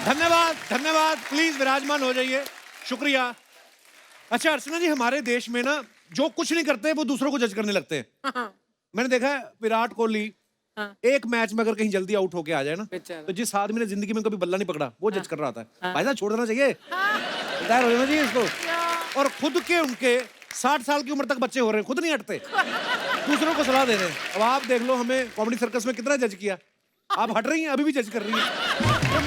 धन्यवाद धन्यवाद, प्लीज विराजमान हो जाइए, शुक्रिया। अच्छा अर्चना जी, हमारे देश में ना जो कुछ नहीं करते वो दूसरों को जज करने लगते हैं। मैंने देखा है विराट कोहली एक मैच में अगर कहीं जल्दी आउट होके आ जाए ना, तो जिस आदमी ने जिंदगी में कभी बल्ला नहीं पकड़ा वो जज कर रहा था, भाई साहब छोड़ देना चाहिए, रिटायर हो जाना चाहिए इसको। और खुद के उनके 60 साल की उम्र तक बच्चे हो रहे हैं, खुद नहीं हटते, दूसरों को सलाह दे रहे हैं। अब आप देख लो, हमें कॉमेडी सर्कस में कितना जज किया, आप हट रही हैं, अभी भी जज कर रही हैं। तो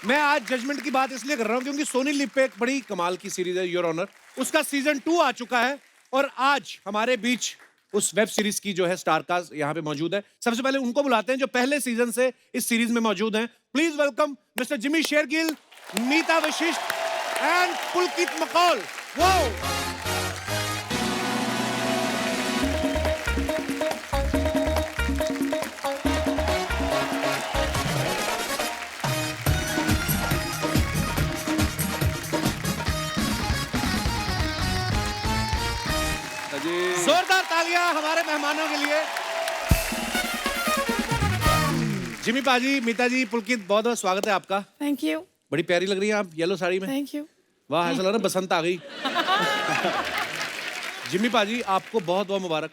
मैं आज जजमेंट की बात इसलिए कर रहा हूं क्योंकि सोनी लिव पे एक बड़ी कमाल की सीरीज है योर ऑनर, उसका सीजन 2 आ चुका है और आज हमारे बीच उस वेब सीरीज की जो है स्टार कास्ट यहाँ पे मौजूद है। सबसे पहले उनको बुलाते हैं जो पहले सीजन से इस सीरीज में मौजूद हैं। Please welcome mister Jimmy Shergill, Meeta Vashisht and Pulkit Makol. वो जोरदार तालियां हमारे मेहमानों के लिए। जिमी पाजी, मीता जी, पुलकित, बहुत बहुत स्वागत है आपका। Thank you. बड़ी प्यारी लग रही हैं आप येलो साड़ी में। Thank you. वाह, ऐसा लग रहा है बसंत आ गई। जिमी पाजी, आपको बहुत बहुत मुबारक।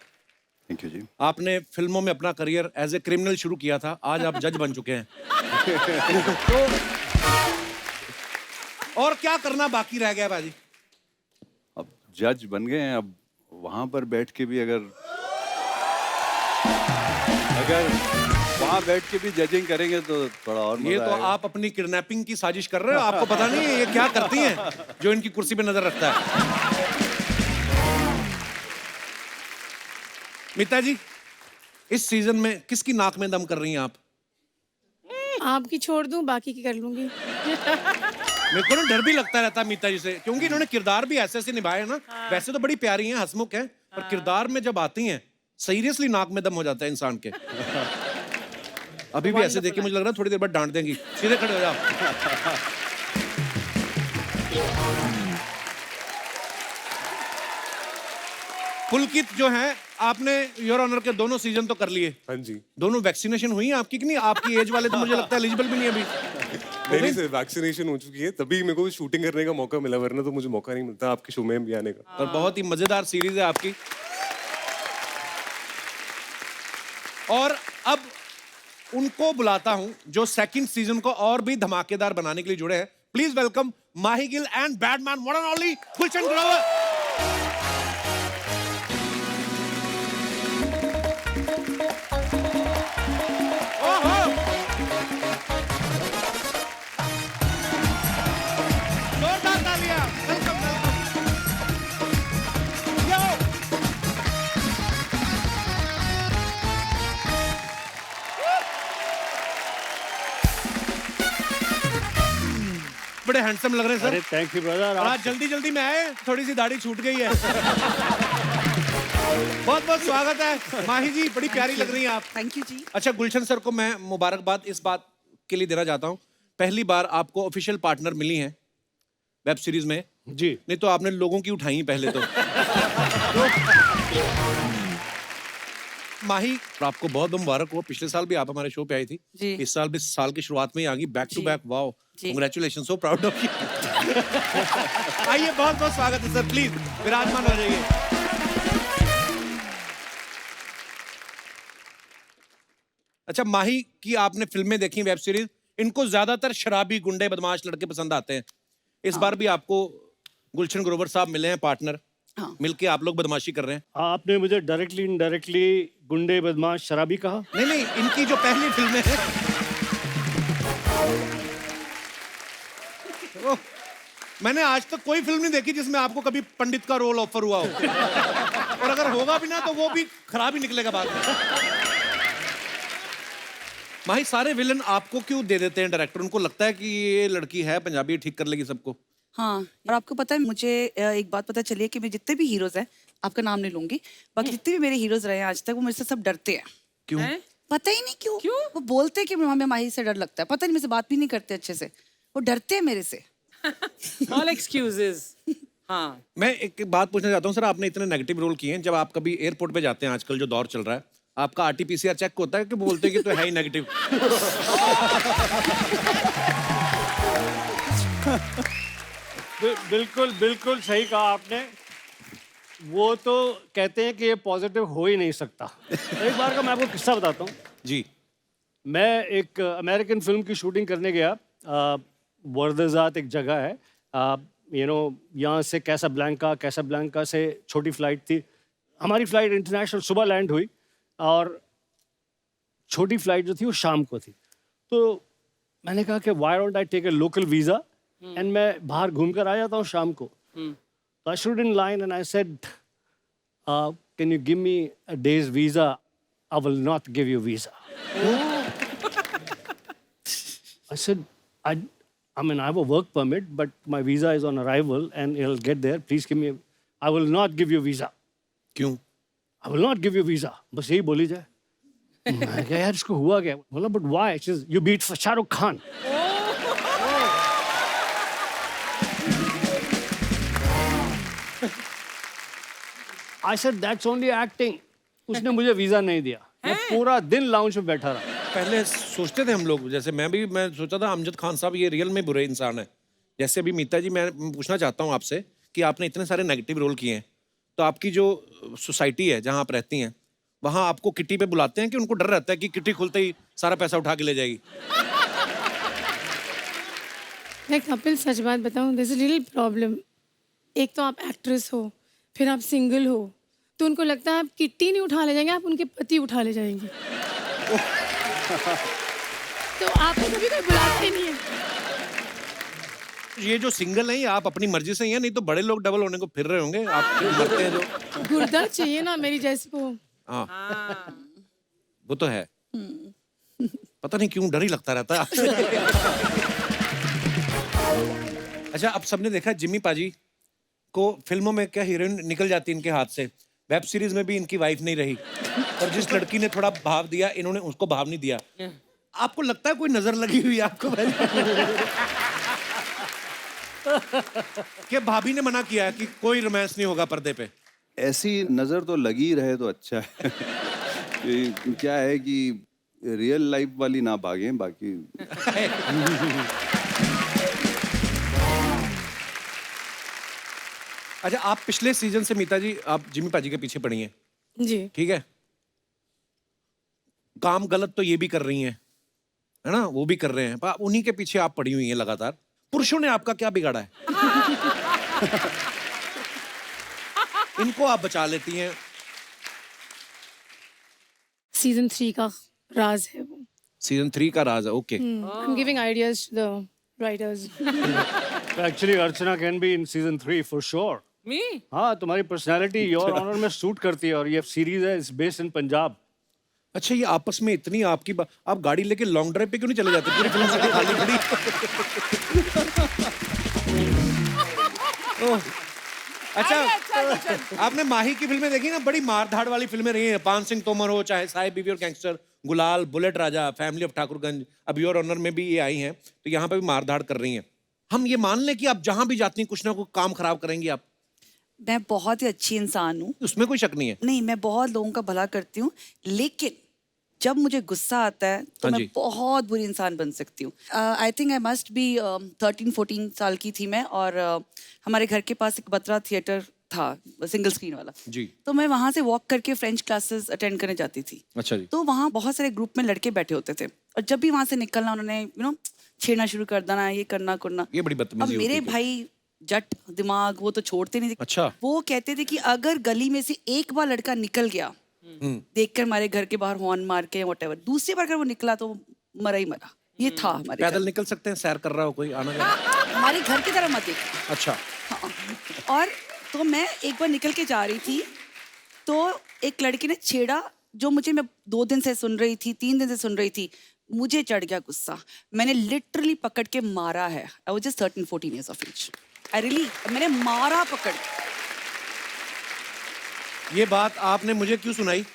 थैंक यू जी। आपने फिल्मों में अपना करियर एज ए क्रिमिनल शुरू किया था, आज आप जज बन चुके हैं। तो और क्या करना बाकी रह गया पाजी? अब जज बन गए हैं, अब वहां पर बैठ के भी अगर वहां बैठ के भी जजिंग करेंगे तो थोड़ा और मजा ये तो आएगा। आप अपनी किडनैपिंग की साजिश कर रहे हो, आपको पता नहीं है ये क्या करती हैं जो इनकी कुर्सी पे नजर रखता है। मीता जी, इस सीजन में किसकी नाक में दम कर रही हैं आप? आपकी छोड़ दूं, बाकी की कर लूंगी। मेरे को ना डर भी लगता रहता है मीता जी से, क्योंकि इन्होंने किरदार भी ऐसे ऐसे निभाए हैं ना। वैसे तो बड़ी प्यारी हैं, हंसमुख हैं, पर किरदार में जब आती हैं सीरियसली नाक में दम हो जाता है इंसान के। अभी भी ऐसे देख के मुझे लग रहा है थोड़ी देर बाद डांट देंगी। सीधे खड़े हो जाओ। पुलकित जो है, आपने योर ऑनर के दोनों सीजन तो कर लिए। हाँ जी। दोनों वैक्सीनेशन हुई है आपकी कि नहीं? आपकी एज वाले तो मुझे लगता है एलिजिबल भी नहीं है अभी। नहीं सर, वैक्सीनेशन हो चुकी है, तभी मेरे को शूटिंग करने का मौका मिला, वरना तो मुझे मौका नहीं मिलता आपके शो में भी आने का। और बहुत ही मजेदार सीरीज है आपकी। और अब उनको बुलाता हूं जो सेकंड सीजन को और भी धमाकेदार बनाने के लिए जुड़े हैं। Please welcome Mahi Gill and badman one and only Gulshan Grover. जोरदार तालियां। Welcome welcome. यो बड़े हैंडसम लग रहे हैं सर। अरे थैंक यू ब्रदर। और आज जल्दी जल्दी में आए, थोड़ी सी दाढ़ी छूट गई है। बहुत बहुत स्वागत है माही जी, बड़ी प्यारी लग रही हैं आप। थैंक यू जी। अच्छा, गुलशन सर को मैं मुबारकबाद इस बात के लिए देना चाहता हूँ, पहली बार आपको ऑफिशियल पार्टनर मिली हैं वेब सीरीज में जी। नहीं तो आपने लोगों की उठाई पहले तो। माही, आपको बहुत बहुत मुबारक हो। पिछले साल भी आप हमारे शो पे आई थी जी। इस साल भी साल की शुरुआत में ही आ गई back to back. Wow, congratulation, so proud of you. आइए, बहुत बहुत स्वागत है सर, प्लीज विराजमान हो जाइए। अच्छा माही की आपने फिल्में देखी, वेब सीरीज, इनको ज्यादातर शराबी गुंडे बदमाश लड़के पसंद आते हैं। इस बार भी आपको गुलशन ग्रोवर साहब मिले हैं पार्टनर। मिलके आप लोग बदमाशी कर रहे हैं। आपने मुझे डायरेक्टली इनडायरेक्टली गुंडे बदमाश शराबी कहा। नहीं नहीं, इनकी जो पहली फिल्में हैं मैंने आज तक कोई फिल्म नहीं देखी जिसमें आपको कभी पंडित का रोल ऑफर हुआ हो। और अगर होगा भी ना तो वो भी खराब ही निकलेगा बाद में। माही, सारे विलन आपको क्यों दे देते हैं डायरेक्टर? उनको लगता है कि ये लड़की है पंजाबी, ठीक कर लेगी सबको। हाँ, और आपको पता है, मुझे एक बात पता चली है कि मैं जितने भी हीरोज हैं, आपका नाम नहीं लूंगी, बाकी जितने भी मेरे हीरोज रहे हैं आज तक, वो मेरे से सब डरते हैं। क्यों? पता ही नहीं क्यों। वो बोलते हैं कि हमें माही से डर लगता है, पता नहीं, मेरे से बात भी नहीं करते अच्छे से, वो डरते हैं मेरे से। All excuses. हाँ। मैं एक बात पूछना चाहता हूँ सर, आपने इतने नेगेटिव रोल किए हैं, जब आप कभी एयरपोर्ट पे जाते हैं, आजकल जो दौर चल रहा है, आपका आरटीपीसीआर चेक होता है कि बोलते हैं कि तो है ही नेगेटिव? बिल्कुल बिल्कुल सही कहा आपने। वो तो कहते हैं कि ये पॉजिटिव हो ही नहीं सकता। एक बार का मैं आपको किस्सा बताता हूँ। जी। मैं एक अमेरिकन फिल्म की शूटिंग करने गया। वर्दज़ात एक जगह है, यहाँ से कैसाब्लैंका से छोटी फ्लाइट थी। हमारी फ्लाइट इंटरनेशनल सुबह लैंड हुई और छोटी फ्लाइट जो थी वो शाम को थी। तो मैंने कहा कि why don't I take a local visa and मैं बाहर घूम कर आ जाता हूँ शाम को। तो I stood in line and I said, can you give me a days visa? I will not give you visa. I said, I mean, I have a work permit, but my visa is on arrival and it'll get there. Please give me, I will not give you visa. क्यों? I will not give you visa. बस यही बोली जाए। मैं कहा यार इसको हुआ क्या? बोला but why? She says, you beat for Shah Rukh Khan. I said that's only acting. उसने मुझे वीजा नहीं दिया। मैं पूरा दिन लाउंज में बैठा रहा। पहले सोचते थे हम लोग, जैसे मैं सोचा था अमजद खान साहब ये रियल में बुरे इंसान है। जैसे अभी मीता जी, मैं पूछना चाहता हूँ आपसे कि आपने इतने सारे नेगेटिव रोल किए हैं, तो आपकी जो सोसाइटी है जहाँ आप रहती हैं, वहाँ आपको किटी पे बुलाते हैं कि उनको डर रहता है कि किटी खुलते ही सारा पैसा उठा के ले जाएगी? मैं कपिल सच बात बताऊं, दिस इज रियल प्रॉब्लम। एक तो आप एक्ट्रेस हो, फिर आप सिंगल हो, तो उनको लगता है आप किट्टी नहीं उठा ले जाएंगे, आप उनके पति उठा ले जाएंगे। तो आपको कभी कोई बुलाते नहीं है। ये जो सिंगल है, ये आप अपनी मर्जी से ही हैं, नहीं तो बड़े लोग डबल होने को फिर रहे होंगे। आप मरते हैं जो। गुर्दा चाहिए ना मेरी जैसे को। हाँ, वो तो है। पता नहीं क्यों डर ही लगता रहता है आपसे। अच्छा, अब सबने देखा जिम्मी पाजी को फिल्मों में क्या हीरोइन निकल जाती है इनके हाथ से, वेब सीरीज में भी इनकी वाइफ नहीं रही, और जिस लड़की ने थोड़ा भाव दिया इन्होंने उसको भाव नहीं दिया। आपको लगता है कोई नजर लगी हुई है आपको? कि भाभी ने मना किया है कि कोई रोमांस नहीं होगा पर्दे पे? ऐसी नजर तो लगी रहे तो अच्छा है। ये क्या है कि रियल लाइफ वाली ना भागें, बाकी अच्छा, आप पिछले सीजन से मीता जी आप जिम्मी पाजी के पीछे पड़ी हैं, जी। ठीक है? काम गलत तो ये भी कर रही हैं, है ना, वो भी कर रहे हैं, पर उन्हीं के पीछे आप पड़ी हुई हैं लगातार। पुरुषों ने आपका क्या बिगाड़ा है? इनको आप बचा लेती हैं। सीजन 3 का राज है वो। सीजन 3 का राज है, okay. I am giving ideas to the writers. Actually, Archana can be in season 3 for sure. Me? हाँ, तुम्हारी पर्सनालिटी योर ऑनर में सूट करती है, और ये सीरीज है, इट्स बेस्ड इन पंजाब। अच्छा, ये आपस में इतनी आपकी आप गाड़ी लेके लॉन्ग ड्राइव पे क्यों नहीं चले जाते? पूरी फिल्म से खाली खड़ी। ओह, अच्छा, आपने माही की फिल्में देखी ना? बड़ी मारधाड़ वाली फिल्में रही हैं। पान सिंह तोमर हो, चाहे साहिब बीवी और गैंगस्टर, गुलाल, bullet Raja, family of Thakurganj, अब योर ऑनर में भी ये आई हैं, तो यहाँ पे भी मारधाड़ कर रही हैं। हम ये मान लें कि आप जहां भी जाती हैं कुछ ना कुछ काम खराब करेंगी आप? मैं बहुत ही अच्छी इंसान हूँ, उसमें कोई शक नहीं है। नहीं, मैं बहुत लोगों का भला करती हूँ, लेकिन जब मुझे गुस्सा आता है तो हाँ मैं जी। बहुत बुरी इंसान बन सकती हूँ। I think I must be 13-14 साल की थी मैं, और हमारे घर के पास एक बत्रा थिएटर था, सिंगल स्क्रीन वाला जी। तो मैं वहाँ से वॉक करके फ्रेंच क्लासेस अटेंड करने जाती थी। अच्छा जी। तो वहाँ बहुत सारे ग्रुप में लड़के बैठे होते थे, और जब भी वहाँ से निकलना उन्होंने छेड़ना शुरू कर देना, ये करना करना। ये बड़ी अब बदतमीजी मेरे होती थी। भाई जट दिमाग, वो तो छोड़ते नहीं थे। अच्छा। वो कहते थे कि अगर गली में से एक बार लड़का निकल गया, देखकर हमारे घर के बाहर हॉर्न मार के व्हाटएवर, दूसरी बार अगर वो निकला तो मरा ही मरा। ये था हमारे घर। पैदल निकल सकते हैं, सैर कर रहा हो कोई, आना जाना? हमारे घर की तरह मत देखो। अच्छा। हाँ। और तो मैं एक बार निकल के जा रही थी, तो एक लड़की ने छेड़ा, जो मैं 2 दिन से सुन रही थी, 3 दिन से सुन रही थी। मुझे चढ़ गया गुस्सा, मैंने लिटरली पकड़ के मारा है। I was just 13-14 years of age. I really, मैंने मारा पकड़। ये बात आपने मुझे क्यों सुनाई?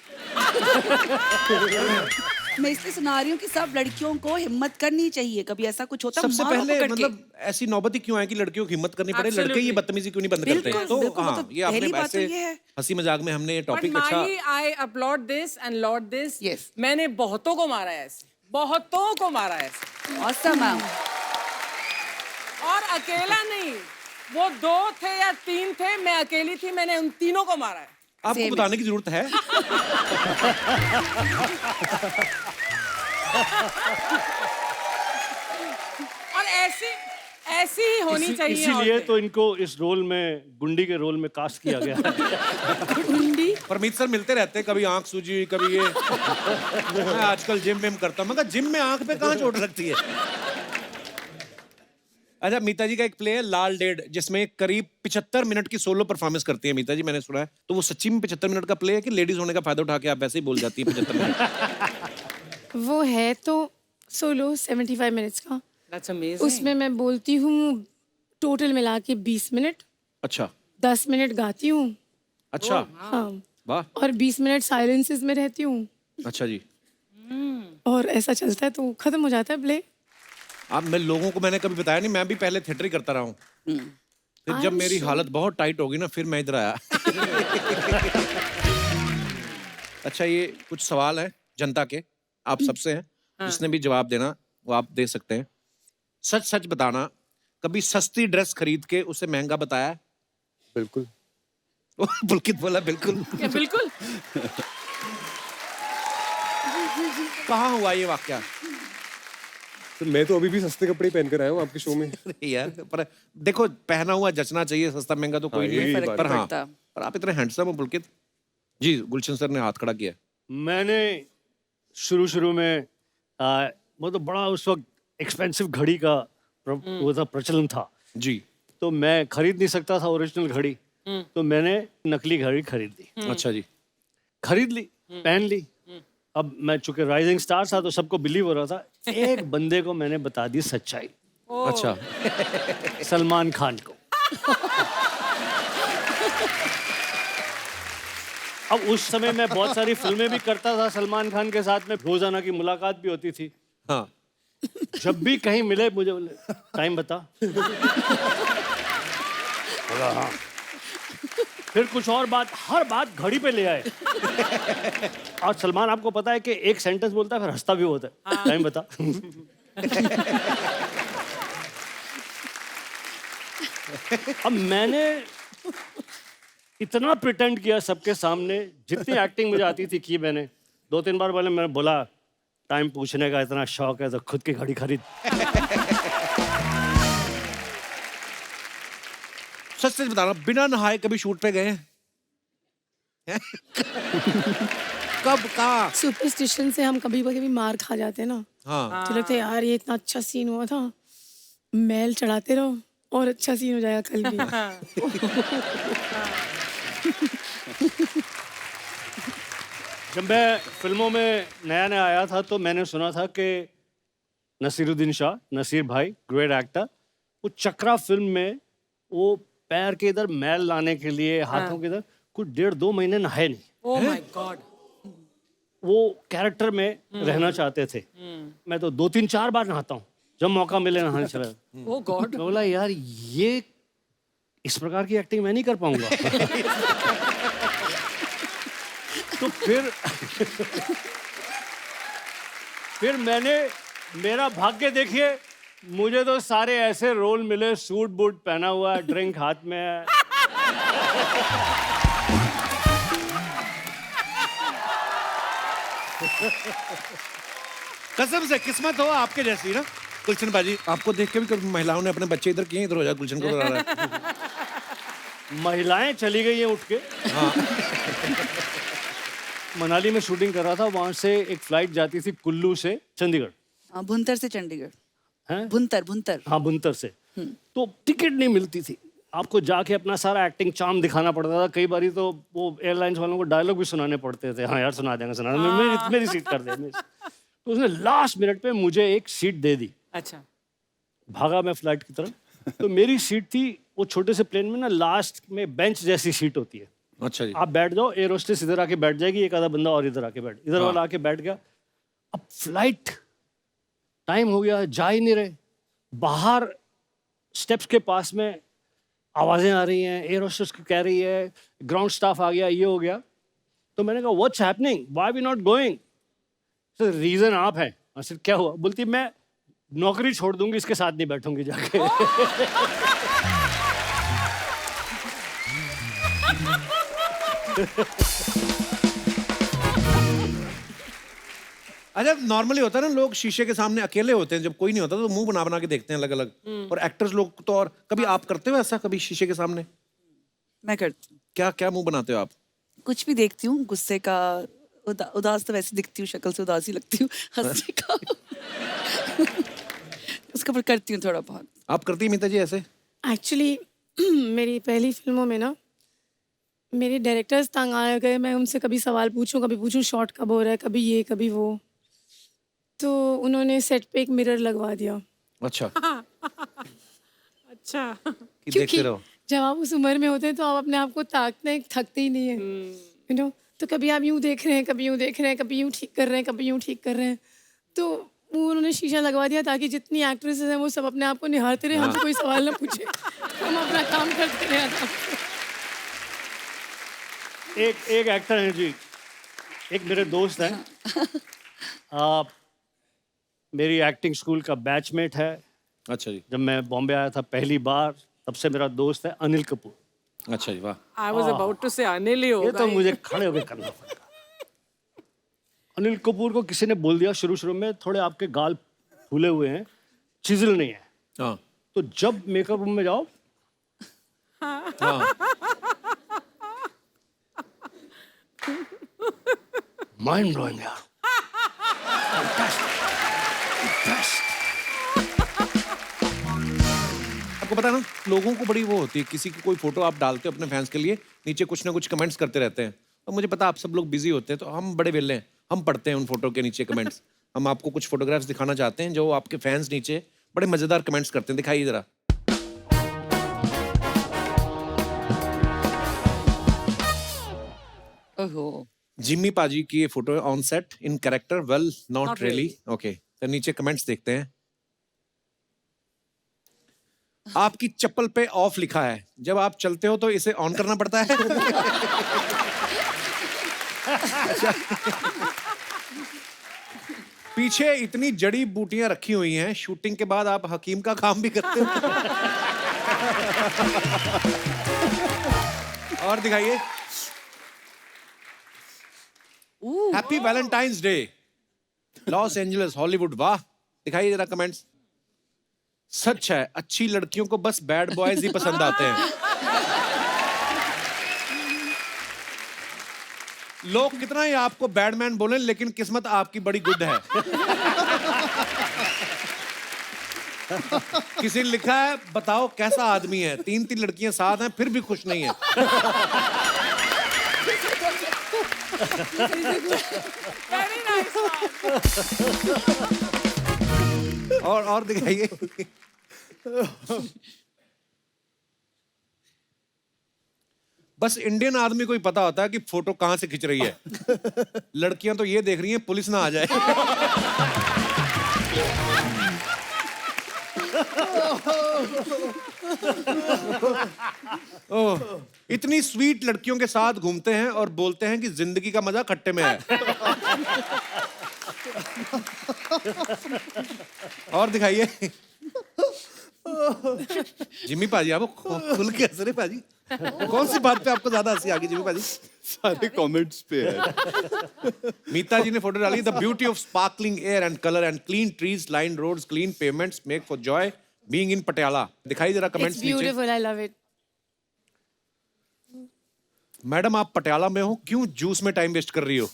मैं इसलिए सुना रही हूँ कि सब लड़कियों को हिम्मत करनी चाहिए, कभी ऐसा कुछ होता सबसे मारो पहले पकड़ के। मतलब ऐसी नौबत ही क्यों है कि लड़कियों की हिम्मत करनी पड़े, लड़के ये Absolutely. बदतमीजी क्यों नहीं बंद करते? बिल्कुल, तो बिल्कुल, वो हाँ, तो ये आपने पहली बात तो ऐसे ये है। हंसी मजाक में हमने But टॉपिक अच्छा Mahi, I applaud this and laud this. Yes. मैंने बहुतों को मारा है ऐसे, बहुतों को मारा है ऐसे, Awesome, मैम। और अकेला नहीं, वो 2 थे या 3 थे, मैं अकेली थी, मैंने उन तीनों को मारा है। आपको Same बताने की जरूरत है? और ऐसी ही होनी चाहिए। इसीलिए औरतें। तो इनको इस रोल में, गुंडी के रोल में कास्ट किया गया है। गुंडी परमीत सर मिलते रहते हैं, कभी आंख सूजी, कभी ये। मैं आजकल जिम में करता हूँ, मगर जिम में आंख पे कहाँ चोट लगती है? अच्छा, मीता जी का एक प्ले है लाल डेढ़, जिसमें करीब 75 मिनट की सोलो परफॉर्मेंस करती है मीता जी, मैंने सुना है। तो वो सच्ची में 75 मिनट का प्ले है कि लेडीज होने का फायदा उठा के आप ऐसे ही बोल जाती है 75 मिनट? वो है तो सोलो 75 मिनट्स का, That's amazing. उसमें मैं बोलती हूँ टोटल मिला के 20 मिनट, अच्छा 10 मिनट गाती हूँ, अच्छा, हाँ, वाह, और 20 मिनट साइलेंसेस में रहती हूँ, अच्छा जी। और ऐसा चलता है तो खत्म हो जाता है प्ले। आप मैं लोगों को मैंने कभी बताया नहीं, मैं भी पहले थिएटर ही करता रहा हूँ। फिर जब मेरी हालत बहुत टाइट होगी ना, फिर मैं इधर आया। अच्छा, ये कुछ सवाल है जनता के, आप सबसे हैं, जिसने भी जवाब देना वो आप दे सकते हैं। सच सच बताना, कभी सस्ती ड्रेस खरीद के उसे महंगा बताया है? बिल्कुल। पुलकित बोला बिल्कुल। क्या बिल्कुल? कहाँ हुआ ये वाकया? तो मैं तो अभी भी सस्ते कपड़े ही पहन कर आया हूँ आपके शो में। अरे यार, पर देखो पहना हुआ जचना चाहिए, सस्ता महंगा तो कोई हाँ, नहीं यही है, बात पर है। हाँ, पर आप इतने हैंडसम हो पुलकित जी। गुलशन सर ने हाथ खड़ा किया। मैंने शुरू में मतलब बड़ा उस वक्त एक्सपेंसिव घड़ी का वो था, प्रचलन था। जी, तो मैं खरीद नहीं सकता था ओरिजिनल घड़ी, तो मैंने नकली घड़ी खरीद ली। अच्छा जी। खरीद ली, पहन ली। अब मैं चूंकि राइजिंग स्टार था तो सबको बिलीव हो रहा था। एक बंदे को मैंने बता दी सच्चाई, अच्छा, सलमान खान को। अब उस समय मैं बहुत सारी फिल्में भी करता था सलमान खान के साथ में, रोजाना की मुलाकात भी होती थी। हाँ, जब भी कहीं मिले मुझे बोले टाइम बता। बोला हाँ। फिर कुछ और बात, हर बात घड़ी पे ले आए। और सलमान आपको पता है कि एक सेंटेंस बोलता है फिर हंसता भी होता है, टाइम बता। अब मैंने इतना प्रिटेंड किया सबके सामने, जितनी एक्टिंग मुझे आती थी की मैंने। 2-3 बार पहले मैंने बोला टाइम पूछने का इतना शौक है तो खुद की घड़ी खरीद। सच सच बताना, बिना नहाए कभी शूट पे गए हैं? कब, कहाँ? सुपरस्टिशन से हम कभी कभी मार खा जाते हैं ना, हाँ, तो लगता है यार ये इतना अच्छा सीन हुआ था, मैल चढ़ाते रहो और अच्छा सीन हो जाएगा कल भी। जब मैं फिल्मों में नया नया आया था तो मैंने सुना था कि नसीरुद्दीन शाह, नसीर भाई, ग्रेट एक्टर, वो चक्रा फिल्म में वो पैर के इधर मैल लाने के लिए, हाथों के इधर कुछ 1.5-2 महीने नहाए नहीं। Oh my God. वो कैरेक्टर में रहना चाहते थे। मैं तो 2-3-4 बार नहाता हूँ, जब मौका मिले नहाने चला जाता। Oh God. मैं बोला यार ये इस प्रकार की एक्टिंग मैं नहीं कर पाऊंगा। तो फिर मैंने, मेरा भाग्य देखिए, मुझे तो सारे ऐसे रोल मिले, सूट बूट पहना हुआ है, ड्रिंक हाथ में है। कसम से किस्मत हो आपके जैसी ना गुलशन बाजी। आपको देख के भी कभी महिलाओं ने अपने बच्चे इधर किए, इधर हो जाए, गुलशन को बुला रहा है। महिलाएं चली गई हैं उठ के। मनाली में शूटिंग कर रहा था, वहां से एक फ्लाइट जाती थी कुल्लू से चंडीगढ़। भुंतर से चंडीगढ़, हैं? भुंतर। हाँ, बुनतर से। तो टिकट नहीं मिलती थी, आपको जाके अपना सारा एक्टिंग चार्म दिखाना पड़ता था। कई बारी तो वो एयरलाइंस वालों को डायलॉग भी सुनाने पड़ते थे। हाँ यार सुना देंगे, मेरी सीट कर दे। तो उसने लास्ट मिनट पे मुझे एक सीट दे दी। अच्छा। भागा मैं फ्लाइट की तरफ। तो मेरी सीट थी, वो छोटे से प्लेन में ना लास्ट में बेंच जैसी सीट होती है। अच्छा जी। आप बैठ जाओ, एयर होस्टेस इधर आके बैठ जाएगी, एक आधा बंदा और इधर आके बैठ, इधर वाला आके बैठ गया। अब फ्लाइट टाइम हो गया, जा ही नहीं रहे। बाहर स्टेप्स के पास में आवाज़ें आ रही हैं, एयर होस्टेस कह रही है ग्राउंड स्टाफ आ गया, ये हो गया। तो मैंने कहा what's happening, why we not going? Sir reason आप हैं। सर क्या हुआ? बोलती मैं नौकरी छोड़ दूंगी, इसके साथ नहीं बैठूंगी जाके। अच्छा, नॉर्मली होता है ना, लोग शीशे के सामने अकेले होते हैं, जब कोई नहीं होता तो मुंह बना बना के देखते हैं अलग अलग। और एक्टर्स लोग तो, और कभी आप करते हो ऐसा, कभी शीशे के सामने? मैं करती हूँ, क्या क्या मुंह बनाते हो आप? कुछ भी देखती हूँ, गुस्से का, उदास तो वैसे दिखती हूँ, शक्ल से उदास ही लगती हूँ, हंसने का उसका पर करती हूँ थोड़ा बहुत। आप करती हैं मीता जी ऐसे? एक्चुअली मेरी पहली फिल्मों में ना मेरे डायरेक्टर्स तंग आ गए, मैं उनसे कभी सवाल पूछूं, कभी पूछूं शॉट कब हो रहा है, कभी ये कभी वो, तो उन्होंने सेट पे एक मिरर लगवा दिया। अच्छा। अच्छा। कि देखते रहो। जब आप उस उम्र में होते हैं तो आप अपने आप को ताकते थकते ही नहीं है, यू नो। तो कभी आप यूं देख रहे हैं, कभी यूं देख रहे हैं, कभी यूं ठीक कर रहे हैं, कभी यूं ठीक कर रहे हैं। तो वो उन्होंने शीशा लगवा दिया ताकि जितनी एक्ट्रेसेस हैं वो सब अपने आप को निहारते रहे, हमसे कोई सवाल ना पूछे, हम अपना काम करते रहे आराम से। एक एक्टर है जी, एक मेरे दोस्त हैं, मेरी एक्टिंग स्कूल का बैचमेट है। अच्छा जी। जब मैं बॉम्बे आया था पहली बार, तब से मेरा दोस्त है अनिल कपूर। अच्छा जी, वाह। I was about to say Anil ही ये होगा तो मुझे खड़े होकर करना पड़ेगा। अनिल कपूर को किसी ने बोल दिया शुरू में, थोड़े आपके गाल फूले हुए हैं, चिजल नहीं है। हाँ तो जब मेकअप रूम में जाओ, हाँ। माइंड ब्लोइंग यार, आपको पता है ना, लोगों को बड़ी वो होती है, किसी की कोई फोटो आप डालते हो अपने फैंस के लिए, नीचे कुछ ना कुछ कमेंट्स करते रहते हैं। और मुझे पता आप सब लोग बिजी होते हैं, तो हम बड़े वेले हैं, हम पढ़ते हैं उन फोटो के नीचे कमेंट्स। हम आपको कुछ फोटोग्राफ्स दिखाना चाहते हैं जो आपके फैंस नीचे बड़े मजेदार कमेंट्स करते हैं, दिखाइए जरा। ओहो, जिम्मी पाजी की ये फोटो है, on set, in character, well not Not really. really. Okay, तो नीचे कमेंट्स देखते हैं। आपकी चप्पल पे ऑफ लिखा है, जब आप चलते हो तो इसे ऑन करना पड़ता है। पीछे इतनी जड़ी बूटियां रखी हुई हैं, शूटिंग के बाद आप हकीम का काम भी करते हो। और दिखाइए। Happy Valentine's day, Los Angeles, Hollywood. वाह, दिखाइए जरा कमेंट्स। सच है, अच्छी लड़कियों को बस बैड बॉयज ही पसंद आते हैं। लोग कितना ही आपको बैडमैन बोलें, लेकिन किस्मत आपकी बड़ी गुड है। किसी ने लिखा है, बताओ कैसा आदमी है, 3 लड़कियां साथ हैं फिर भी खुश नहीं है। Very nice one. और दिखाइए। बस इंडियन आदमी को ही पता होता है कि फोटो कहां से खिंच रही है। लड़कियां तो ये देख रही हैं पुलिस ना आ जाए। ओह, इतनी स्वीट लड़कियों के साथ घूमते हैं और बोलते हैं कि जिंदगी का मजा खट्टे में है। और दिखाइए। जिम्मी पाजी, आपको खुल के हंस रहे पाजी। कौन सी बात पे आपको ज्यादा हंसी आ गई जिम्मी पाजी? सारे कमेंट्स पे है। मीता जी ने फोटो डाली, the beauty of sparkling air and colour and clean trees, line roads, clean payments make for joy being in Patiala. दिखाई जरा इट्स कमेंट्स नीचे। Beautiful, I love it. Madam, आप पटियाला में हो, क्यों जूस में टाइम वेस्ट कर रही हो?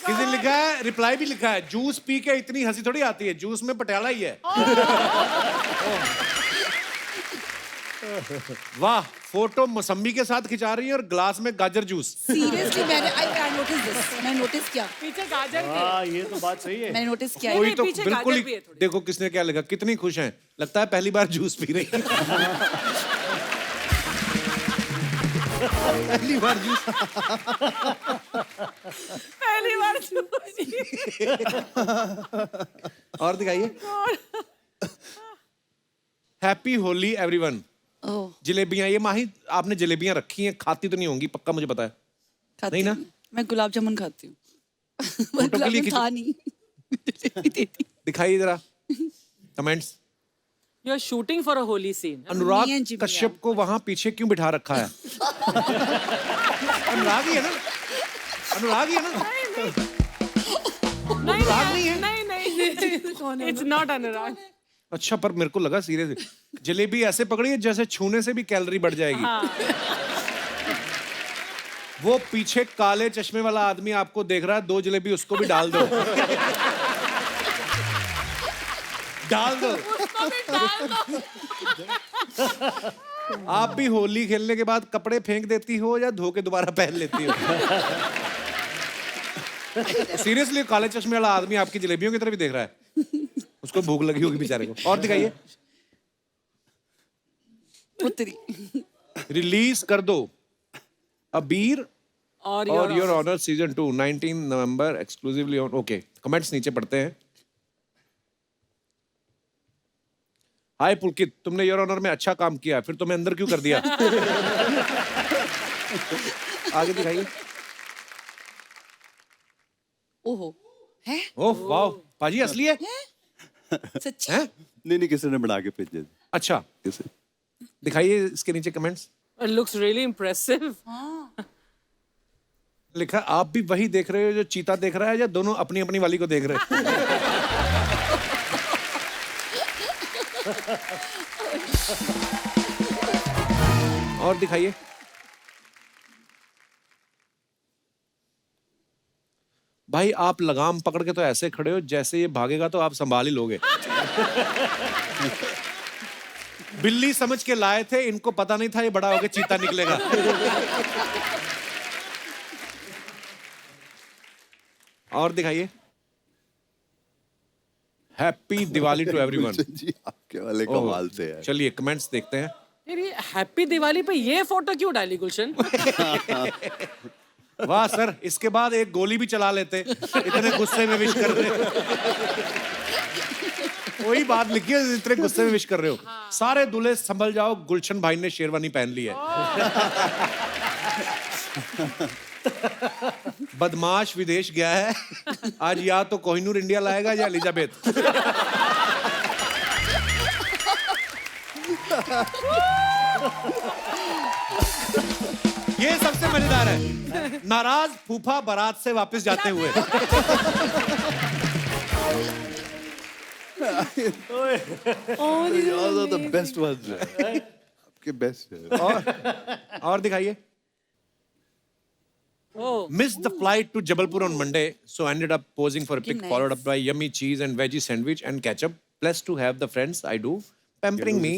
किसी ने लिखा है, रिप्लाई भी लिखा है, जूस पी के इतनी हंसी थोड़ी आती है, जूस में पटियाला ही है। वाह, फोटो मौसम्बी के साथ खिंचा रही है और ग्लास में गाजर जूस। सीरियसली मैंने नोटिस दिस, मैंने नोटिस किया, पीछे गाजर के। हाँ ये तो बात सही है। मैंने नोटिस किया। कोई नहीं, तो पीछे बिल्कुल गाजर भी है ही, थोड़ी। देखो किसने क्या लिखा, कितनी खुश हैं, लगता है पहली बार जूस पी रही है। पहली बार जूस। पहली बार और दिखाइए। Happy Holi everyone. ओह, जलेबियां, ये माही आपने जलेबियां रखी हैं, खाती तो नहीं होंगी पक्का मुझे पता है। खाती नहीं ना? हूँ। मैं गुलाब जामुन खाती हूँ। फोटो के गुलाब लिए जामुन था नहीं। जलेबी दे दी। दिखाइए जरा comments. You are shooting for a Holi scene. Me and Anurag Jimmy Kashyap को वहां पीछे क्यों बिठा रखा है? अनुराग ही है ना? अनुराग ही है ना? अनुराग नहीं है? नहीं इट्स नॉट अनुराग। अच्छा, पर मेरे को लगा सीरियस जलेबी ऐसे पकड़ी है जैसे छूने से भी कैलोरी बढ़ जाएगी। वो पीछे काले चश्मे वाला आदमी आपको देख रहा है, 2 जलेबी उसको भी डाल दो। डाल दो। आप भी होली खेलने के बाद कपड़े फेंक देती हो या धो के दोबारा पहन लेती हो? सीरियसली काले चश्मे वाला आदमी आपकी जलेबियों की तरफ ही देख रहा है। उसको भूख लगी होगी बेचारे को। और दिखाइए। पुत्री। रिलीज कर दो अबीर और your honour season 2 19 November exclusively on. Okay, comments नीचे पढ़ते हैं। हाय पुलकित, तुमने योर ऑनर में अच्छा काम किया, फिर तुम्हें अंदर क्यों कर दिया? आगे दिखाइए। ओहो, है? ओह वाह, पाजी असली है? सच्ची? हैं? नहीं किसी ने बना के भेजे थे। अच्छा, किसी दिखाइए इसके नीचे comments. It looks really impressive. लिखा आप भी वही देख रहे हो जो चीता देख रहा है, या दोनों अपनी अपनी वाली को देख रहे हो? और दिखाइए। भाई आप लगाम पकड़ के तो ऐसे खड़े हो जैसे ये भागेगा तो आप संभाल ही लोगे। बिल्ली समझ के लाए थे, इनको पता नहीं था ये बड़ा होके चीता निकलेगा। और दिखाइए। Happy Diwali to everyone. जी आपके वाले कमाल से है। चलिए कमेंट्स देखते हैं। यार ये हैप्पी दिवाली पे ये फोटो क्यों डाली गुलशन? वाह सर, इसके बाद एक गोली भी चला लेते, इतने गुस्से में विश कर रहे हो। वही बात लिखी है, इतने गुस्से में विश कर रहे हो। सारे दूल्हे संभल जाओ, गुलशन भाई ने शेरवानी पहन ली है। बदमाश विदेश गया है, आज या तो कोहिनूर इंडिया लाएगा या एलिजाबेथ। ये सबसे मजेदार है, नाराज फूफा बारात से वापस जाते हुए। Yours are the best ones. आपके बेस्ट है। और दिखाइए। Missed the flight to Jabalpur on Monday, so ended up posing for a pic, followed up by yummy cheese and veggie sandwich and ketchup. Blessed to have the friends I do, pampering me,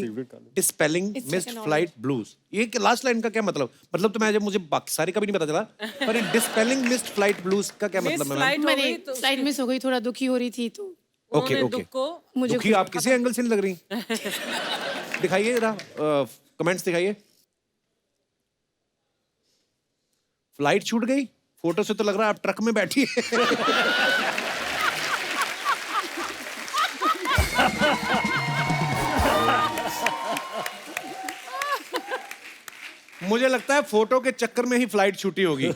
dispelling missed flight blues. ये last line का क्या मतलब? मतलब तो मैं जब मुझे बाकी सारी का भी नहीं पता चला, पर ये dispelling missed flight blues का क्या मतलब है? मैम? मैंने फ्लाइट मिस हो गई, थोड़ा दुखी हो रही थी तो ओके ओके। मुझे दुखी आप किसी एंगल से नहीं लग रही। दिखाइए जरा कमेंट्स दिखाइए। फ्लाइट छूट गई, फोटो से तो लग रहा है आप ट्रक में बैठी है। मुझे लगता है फोटो के चक्कर में ही फ्लाइट छूटी होगी।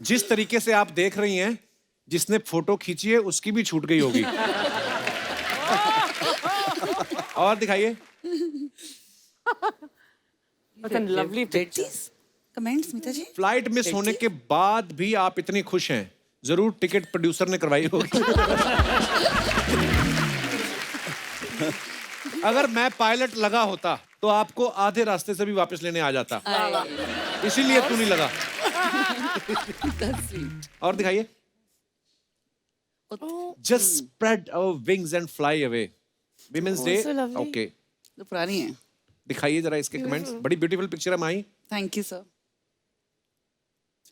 जिस तरीके से आप देख रही हैं, जिसने फोटो खींची है उसकी भी छूट गई होगी। और दिखाइए। लवली कमेंट्स मिता जी। फ्लाइट मिस होने के बाद भी आप इतनी खुश हैं, जरूर टिकट प्रोड्यूसर ने करवाई होगी। अगर मैं पायलट लगा होता तो आपको आधे रास्ते से भी वापस लेने आ जाता, इसीलिए तू नहीं लगा। और दिखाइए। Just spread our wings and fly away. Women's day. so lovely. Okay, तो पुरानी है। दिखाइए जरा इसके कमेंट्स। बड़ी ब्यूटीफुल पिक्चर है Mahi. Thank you sir.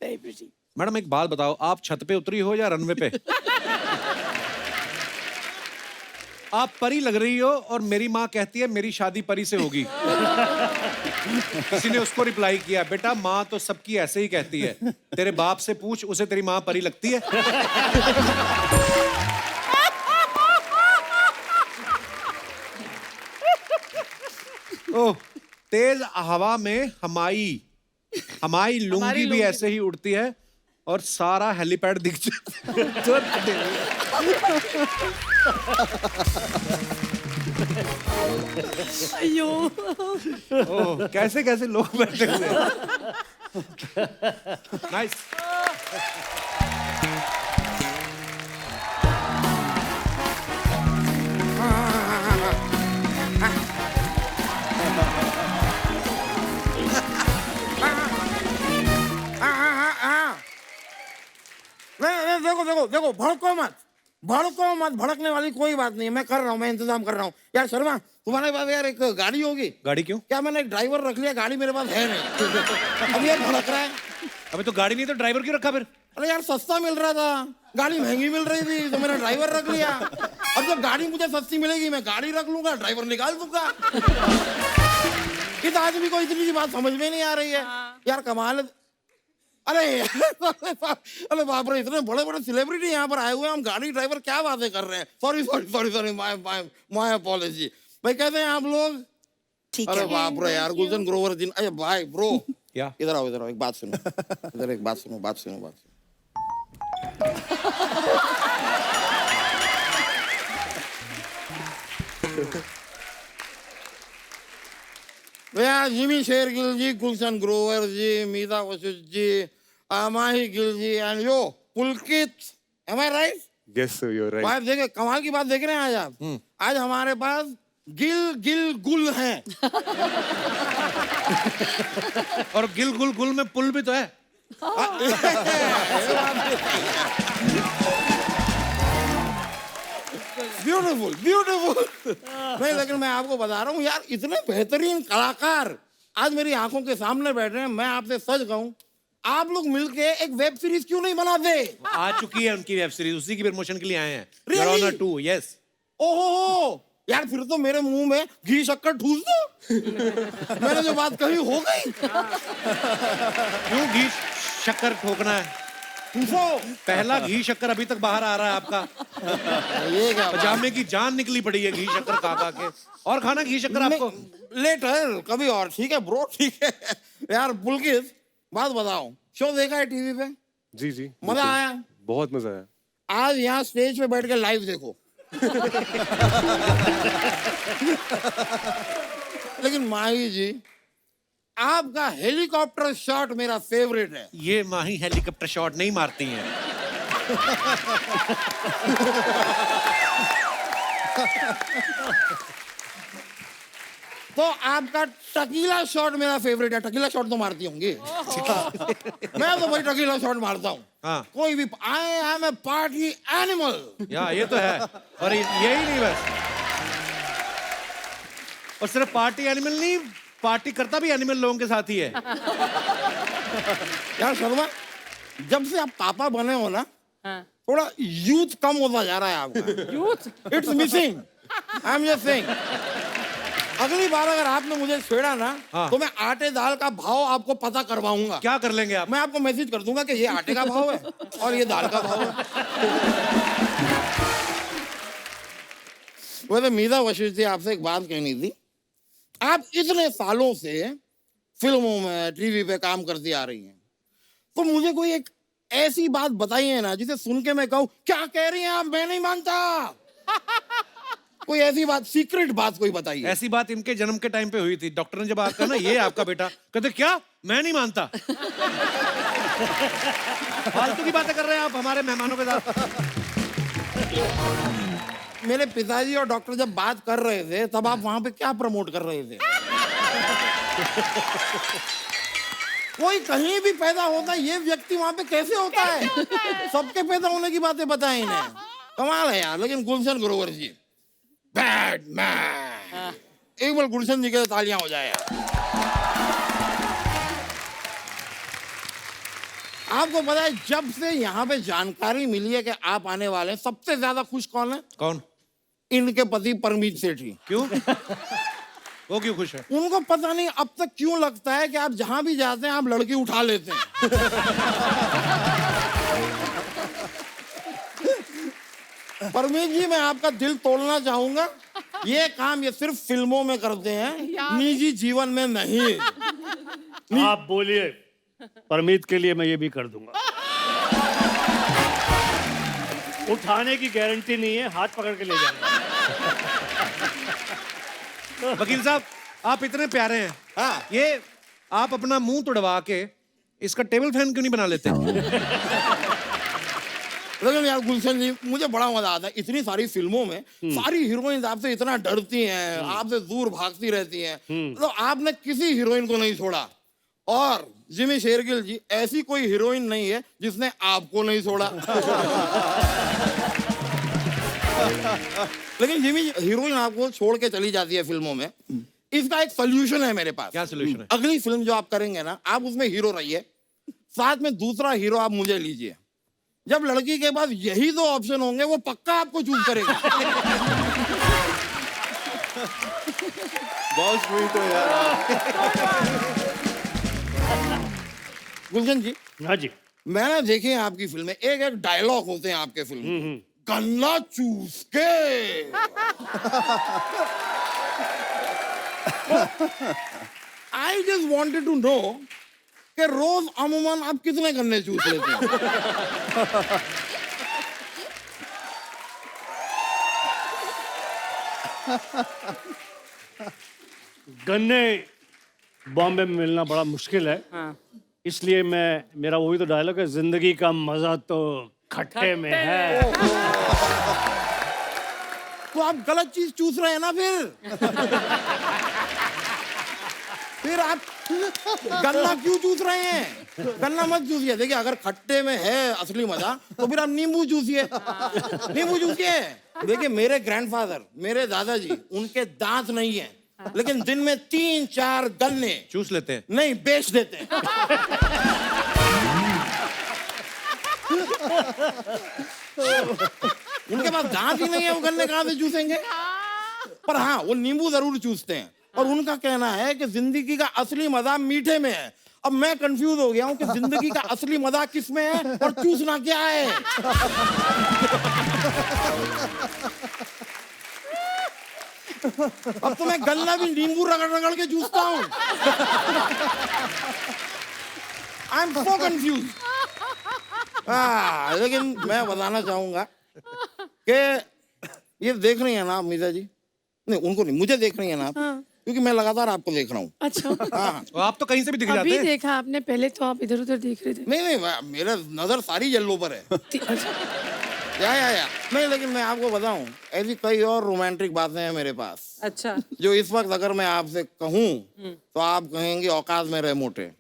Very pretty. Madam एक बात बताओ, आप छत पे उतरी हो या रनवे पे? आप परी लग रही हो और मेरी माँ कहती है मेरी शादी परी से होगी। किसी ने उसको रिप्लाई किया, बेटा माँ तो सबकी ऐसे ही कहती है, तेरे बाप से पूछ, उसे तेरी माँ परी लगती है? ओह, तेज हवा में हमारी लुंगी भी ऐसे ही उड़ती है और सारा हेलीपैड दिख जाता अयो ओह, कैसे कैसे लोग बैठे हुए हैं। नाइस। नहीं, देखो देखो देखो, भड़को मत, भड़कने वाली कोई बात नहीं है। मैं कर रहा हूँ, मैं इंतजाम कर रहा हूँ। यार शर्मा, तुम्हारे पास यार एक गाड़ी होगी? गाड़ी क्यों? क्या मैंने एक ड्राइवर रख लिया? गाड़ी मेरे पास है नहीं। अब यार भड़क रहा है। अबे तो गाड़ी नहीं तो ड्राइवर क्यों रखा फिर? अरे यार सस्ता मिल रहा था, गाड़ी महंगी मिल रही थी, तो मैंने ड्राइवर रख लिया। अब जब गाड़ी मुझे सस्ती मिलेगी, मैं गाड़ी रख लूंगा, ड्राइवर निकाल दूंगा। इस आदमी को इतनी सी बात समझ में नहीं आ रही है। यार कमाल है। अरे अरे बाप रे, इतने बड़े बड़े सेलिब्रिटी यहाँ पर आए हुए हैं, हम गाड़ी ड्राइवर क्या बातें कर रहे हैं। Sorry sorry sorry sorry, my apology. भाई कैसे हैं आप लोग? ठीक अरे है। बाप रे यार, गुलशन ग्रोवर जी। अरे भाई ब्रो, क्या? इधर आओ, एक बात सुनो। इधर एक बात सुनो। भैया Jimmy Shergill ji, Gulshan Grover ji, Mita Vashisht ji, Mahi Gill ji and yo Pulkit. Am I right? Yes, sir, you're right. भाई देखे, कमाल की बात देख रहे हैं आज आप। आज हमारे पास गिल गुल हैं। और गिल गुल गुल में पुल भी तो है। Beautiful beautiful. नहीं लेकिन मैं आपको बता रहा हूँ यार, इतने बेहतरीन कलाकार आज मेरी आंखों के सामने बैठ रहे हैं। मैं आपसे सच कहूँ, आप लोग मिलके एक वेब सीरीज क्यों नहीं बनाते? आ चुकी है उनकी वेब सीरीज, उसी की प्रमोशन के लिए आए हैं। Really? Your Honor 2, yes। ओहो यार, फिर तो मेरे मुंह में घी शक्कर ठूस दो। मैंने जो बात कही हो गई। क्यों घी शक्कर ठोकना है? ठूसो। पहला घी शक्कर अभी तक बाहर आ रहा है आपका। ये क्या बात? पजामे की जान निकली पड़ी है घी शक्कर खा के। और खाना घी शक्कर आपको? लेटर कभी और। ठीक है ब्रो, ठीक है। यार पुलकित, बात बताओ, शो देखा है टीवी पे? जी मजा आया? बहुत मजा आया। आज यहाँ स्टेज पे बैठ के लाइव देखो। लेकिन माही जी, आपका हेलीकॉप्टर शॉट मेरा फेवरेट है। ये माही हेलीकॉप्टर शॉट नहीं मारती हैं। तो आपका टकीला शॉट मेरा फेवरेट है। टकीला शॉट तो मारती होंगी। मैं तो भाई टकीला शॉट मारता हूँ। हाँ। कोई भी, I am a party animal. या ये तो है। और यही नहीं बस, और सिर्फ पार्टी एनिमल नहीं, पार्टी करता भी एनिमल लोगों के साथ ही है। यार शर्मा, जब से आप पापा बने हो ना, थोड़ा यूथ कम होता जा रहा है आपका। Youth? It's missing. I am just saying, अगली बार अगर आपने मुझे छेड़ा ना, हाँ। तो मैं आटे दाल का भाव आपको पता करवाऊंगा। क्या कर लेंगे आप? मैं आपको मैसेज कर दूंगा कि ये आटे का भाव है और ये दाल का भाव है। वैसे मीता वशिष्ठ जी, आपसे एक बात कहनी थी। आप इतने सालों से फिल्मों में, टीवी पे काम करती आ रही हैं, तो मुझे कोई एक ऐसी बात बताइए ना जिसे सुन के मैं कहूँ, क्या कह रही हैं आप, मैं नहीं मानता। कोई ऐसी बात, सीक्रेट बात कोई बताइए। ऐसी बात इनके जन्म के टाइम पे हुई थी। डॉक्टर ने जब आकर ना, ये आपका बेटा, कहते क्या, मैं नहीं मानता। फालतू की बातें कर रहे हैं आप हमारे मेहमानों के साथ। मेरे पिताजी और डॉक्टर जब बात कर रहे थे, तब आप वहां पे क्या प्रमोट कर रहे थे? कोई कहीं भी पैदा होता है, ये व्यक्ति वहां पे कैसे होता है? सबके पैदा होने की बातें बताएं इन्हें। कमाल है यार। लेकिन गुलशन ग्रोवर जी, बैड मैन। एक बार गुलशन जी के तालियां हो जाए यार। आपको पता है, जब से यहाँ पे जानकारी मिली है कि आप आने वाले हैं, सबसे ज्यादा खुश कौन है? कौन? इनके पति परमीत सेठी। क्यों? वो क्यों खुश है? उनको पता नहीं अब तक क्यों लगता है कि आप जहां भी जाते हैं आप लड़की उठा लेते हैं। परमीत जी, मैं आपका दिल तोड़ना चाहूंगा, ये काम ये सिर्फ फिल्मों में करते हैं, निजी जीवन में नहीं। आप बोलिए, परमीत के लिए मैं ये भी कर दूंगा। उठाने की गारंटी नहीं है, हाथ पकड़ के ले जाऊंगा। वकील साहब, आप इतने प्यारे हैं। हाँ। ये आप अपना मुंह तुड़वा के इसका टेबल फैन क्यों नहीं बना लेते? लेकिन यार गुलशन जी, मुझे बड़ा मजा आता है। इतनी सारी फिल्मों में सारी हीरोइन आपसे इतना डरती हैं, आपसे दूर भागती रहती हैं, तो आपने किसी हीरोइन को नहीं छोड़ा। और जिमी शेरगिल जी, ऐसी कोई हीरोइन नहीं है जिसने आपको नहीं छोड़ा। लेकिन जिमी हीरोइन आपको छोड़ के चली जाती है फिल्मों में, इसका एक सोल्यूशन है मेरे पास। क्या solution है? अगली फिल्म जो आप करेंगे ना, आप उसमें हीरो रहिए, साथ में दूसरा हीरो आप मुझे लीजिए। जब लड़की के पास यही दो ऑप्शन होंगे, वो पक्का आपको चूज करेगा। बहुत स्वीट हो यार। गुलशन जी, हाँ जी। मैंने देखी है आपकी फिल्में, एक एक डायलॉग होते हैं आपके फिल्म में। गन्ना चूस के। I just wanted to know कि रोज अमूमन आप कितने गन्ने चूस लेते हैं? गन्ने बॉम्बे में मिलना बड़ा मुश्किल है। इसलिए मेरा वही तो डायलॉग है, जिंदगी का मजा तो खट्टे में है। तो आप गलत चीज चूस रहे हैं ना फिर आप गन्ना क्यों चूस रहे हैं? गन्ना मत चूसिए। देखिए, अगर खट्टे में है असली मजा तो फिर आप नींबू चूसिए। नींबू चूसिए। देखिए, मेरे ग्रैंडफादर, मेरे दादाजी, उनके दांत नहीं है, लेकिन दिन में 3-4 गन्ने चूस लेते हैं। नहीं, बेच देते हैं। उनके पास दांत ही नहीं है, वो गन्ने कहां से चूसेंगे? पर हाँ, वो नींबू जरूर चूसते हैं। और उनका कहना है कि जिंदगी का असली मजा मीठे में है। अब मैं कंफ्यूज हो गया हूं कि जिंदगी का असली मजा किस में है और चूसना क्या है। अब तो मैं गन्ना भी नींबू रगड़ रगड़ के चूसता हूं। I am so confuse. लेकिन मैं बताना चाहूंगा कि ये देख रही है ना आप मीजा जी? नहीं, उनको नहीं, मुझे देख रही है ना आप? क्योंकि मैं लगातार आपको देख रहा हूँ। अच्छा। हाँ। तो आप तो कहीं से भी दिख जाते अभी हैं। देखा आपने, पहले तो आप इधर उधर देख रहे थे। नहीं, मेरा नजर सारी येलो पर है। अच्छा। या नहीं, लेकिन मैं आपको बताऊं, ऐसी कई और रोमांटिक बातें हैं मेरे पास। अच्छा। जो इस वक्त अगर मैं आपसे कहूं तो आप कहेंगे औकात में रहे मोटे।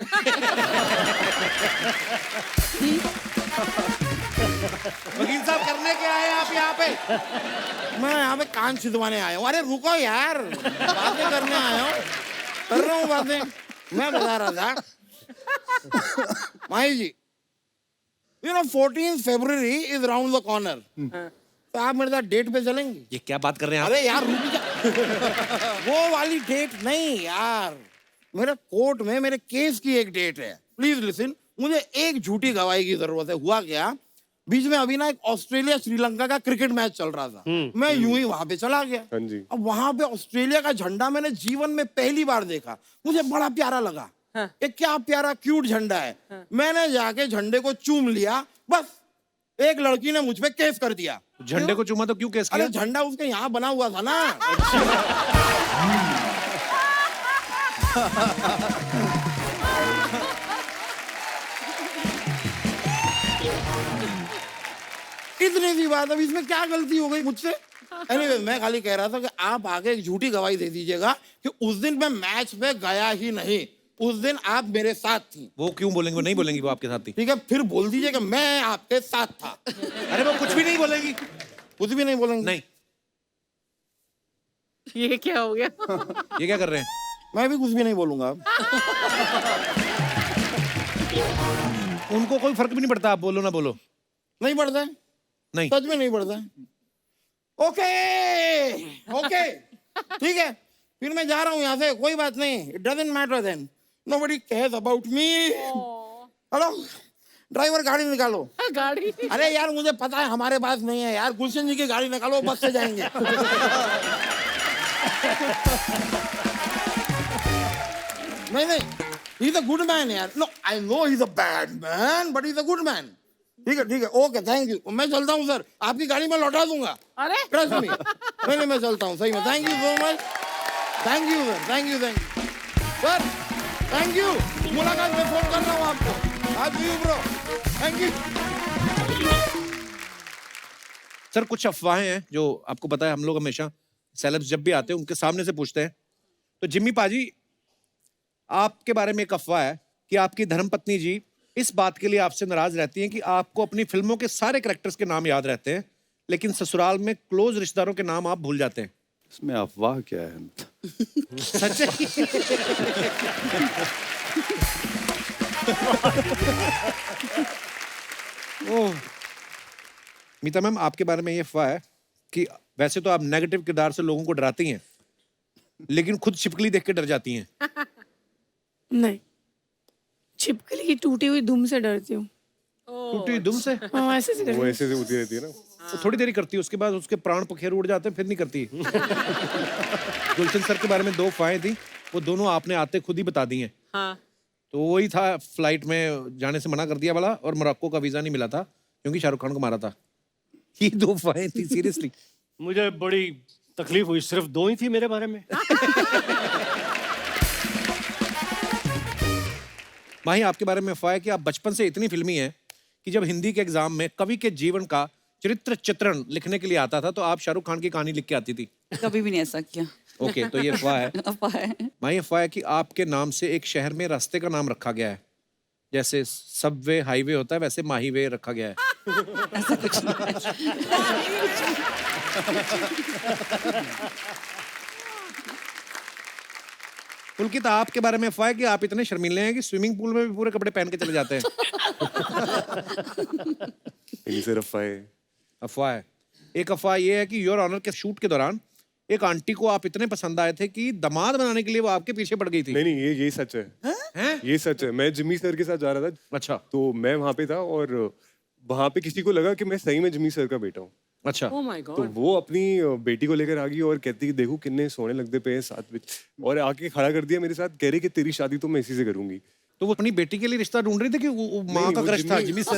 वकील साहब, करने क्या आए आप यहाँ पे? मैं यहाँ पे कान छिदवाने आया हूँ। अरे रुको यार, बातें करने आया हूँ, कर रहा हूँ बातें। मैं बता रहा था माही जी, 14 फरवरी इज राउंड द कॉर्नर। तो आप मेरे साथ डेट पे चलेंगे? ये क्या बात कर रहे हैं आप? अरे यार रुक जा। वो वाली डेट नहीं यार, मेरे कोर्ट में मेरे केस की एक डेट है। प्लीज लिसन, मुझे एक झूठी गवाही की जरूरत है। हुआ क्या, बीच में अभी ना एक ऑस्ट्रेलिया श्रीलंका का क्रिकेट मैच चल रहा था। मैं यूं ही वहां पे चला गया। हाँ जी। अब वहां पे ऑस्ट्रेलिया का झंडा मैंने जीवन में पहली बार देखा। मुझे बड़ा प्यारा लगा। ये क्या प्यारा क्यूट झंडा है। मैंने जाके झंडे को चूम लिया, बस एक लड़की ने मुझ पे केस कर दिया। झंडे को चूमा तो क्यों केस किया? अरे झंडा उसके यहाँ बना हुआ था ना। इतनी सी बात, अब इसमें क्या गलती हो गई मुझसे? Anyway, मैं खाली कह रहा था कि आप आगे एक झूठी गवाही दे दीजिएगा कि उस दिन मैं मैच पे गया ही नहीं, उस दिन आप मेरे साथ थी। वो क्यों बोलेंगे? वो नहीं बोलेंगी, वो आपके साथ थी। ठीक है, फिर बोल दीजिए कि मैं आपके साथ था। अरे वो कुछ भी नहीं बोलेंगी। कुछ भी नहीं बोलेंगे? नहीं। ये क्या हो गया? ये क्या कर रहे हैं? मैं भी कुछ भी नहीं बोलूंगा अब। उनको कोई फर्क भी नहीं पड़ता, आप बोलो ना बोलो। नहीं पड़ता है, नहीं। सच में नहीं पड़ता है। ओके ओके ठीक है, फिर मैं जा रहा हूँ यहाँ से, कोई बात नहीं, it doesn't matter then, nobody cares about me. Hello driver, गाड़ी निकालो। गाड़ी अरे यार मुझे पता है हमारे पास नहीं है यार, गुलशन जी की गाड़ी निकालो, बस से जाएंगे। नहीं नहीं, he is a good man यार। No I know he is a bad man but he is a good man. ठीक है ओके थैंक यू, मैं चलता हूँ सर, आपकी गाड़ी में लौटा दूंगा, अरे ट्रस्ट मी। नहीं मैं चलता हूँ सही में, thank you so much, thank you sir, thank you sir, thank you. मुलाकात में फोन कर रहा हूँ आपको, आज you bro, thank you. Sir कुछ अफवाहें हैं जो आपको पता है, हम लोग हमेशा सेलेब्स जब भी आते हैं उनके सामने से पूछते हैं। तो जिम्मी पाजी, आपके बारे में एक अफवाह है कि आपकी धर्मपत्नी जी इस बात के लिए आपसे नाराज रहती हैं कि आपको अपनी फिल्मों के सारे कैरेक्टर्स के नाम याद रहते हैं, लेकिन ससुराल में क्लोज रिश्तेदारों के नाम आप भूल जाते हैं। इसमें अफवाह क्या है? सच है? ओह मीता मैम, आपके बारे में ये अफवाह है कि वैसे तो आप नेगेटिव किरदार से लोगों को डराती हैं, लेकिन खुद छिपकली देख के डर जाती हैं। नहीं, छिपकली की टूटी हुई दुम से डरती हूँ। टूटी हुई दुम से? हाँ ऐसे से वो करती ऐसे से होती रहती है ना। वो थोड़ी देरी करती है, उसके बाद उसके प्राण पखेरु उड़ जाते हैं, फिर नहीं करती। गुलशन सर के बारे में 2 अफवाहें थी, वो दोनों आपने आते खुद ही बता दी हैं। हाँ तो वही था, फ्लाइट में जाने से मना कर दिया वाला, और मोरक्को का वीजा नहीं मिला था क्योंकि शाहरुख खान को मारा था। ये 2 अफवाहें थी, सीरियसली। मुझे बड़ी तकलीफ हुई, सिर्फ 2 ही थी मेरे बारे में। माही, आपके बारे में अफवाह है कि आप बचपन से इतनी फिल्मी हैं कि जब हिंदी के एग्जाम में कवि के जीवन का चरित्र चित्रण लिखने के लिए आता था तो आप शाहरुख खान की कहानी लिख के आती थी। कभी भी नहीं ऐसा किया। ओके, तो ये अफवाह है। अफवाह है। माही, अफवाह है कि आपके नाम से एक शहर में रास्ते का नाम रखा गया है, जैसे सबवे हाईवे होता है वैसे माही वे रखा गया है। ऐसा कुछ नहीं। पुलकित, आपके बारे में अफवाह है कि आप इतने शर्मीले हैं कि स्विमिंग पूल में भी पूरे कपड़े पहन के चले जाते हैं। इन्हीं से रफा है। अफवाह है। एक अफवाह ये है कि योर ऑनर के शूट के दौरान एक आंटी को आप इतने पसंद आए थे कि दामाद बनाने के लिए वो आपके पीछे पड़ गई थी। नहीं ये सच है। हैं? ये सच है। मैं जिम्मी सर के साथ जा रहा था, अच्छा तो मैं वहां पे था और वहां पे किसी को लगा कि मैं सही में जिम्मी सर का बेटा हूँ। अच्छा। ओ माय तो गॉड। वो अपनी बेटी को लेकर आ गई और कहती कि देखो कितने सोने लगते पे हैं साथ में, और आके खड़ा कर दिया मेरे साथ, कह रही कि तेरी शादी तो मैं इसी से करूंगी। तो वो अपनी बेटी के लिए रिश्ता ढूंढ रही थी कि वो माँ नहीं, का वो क्रश था जिम्मी- जिम्मी सर।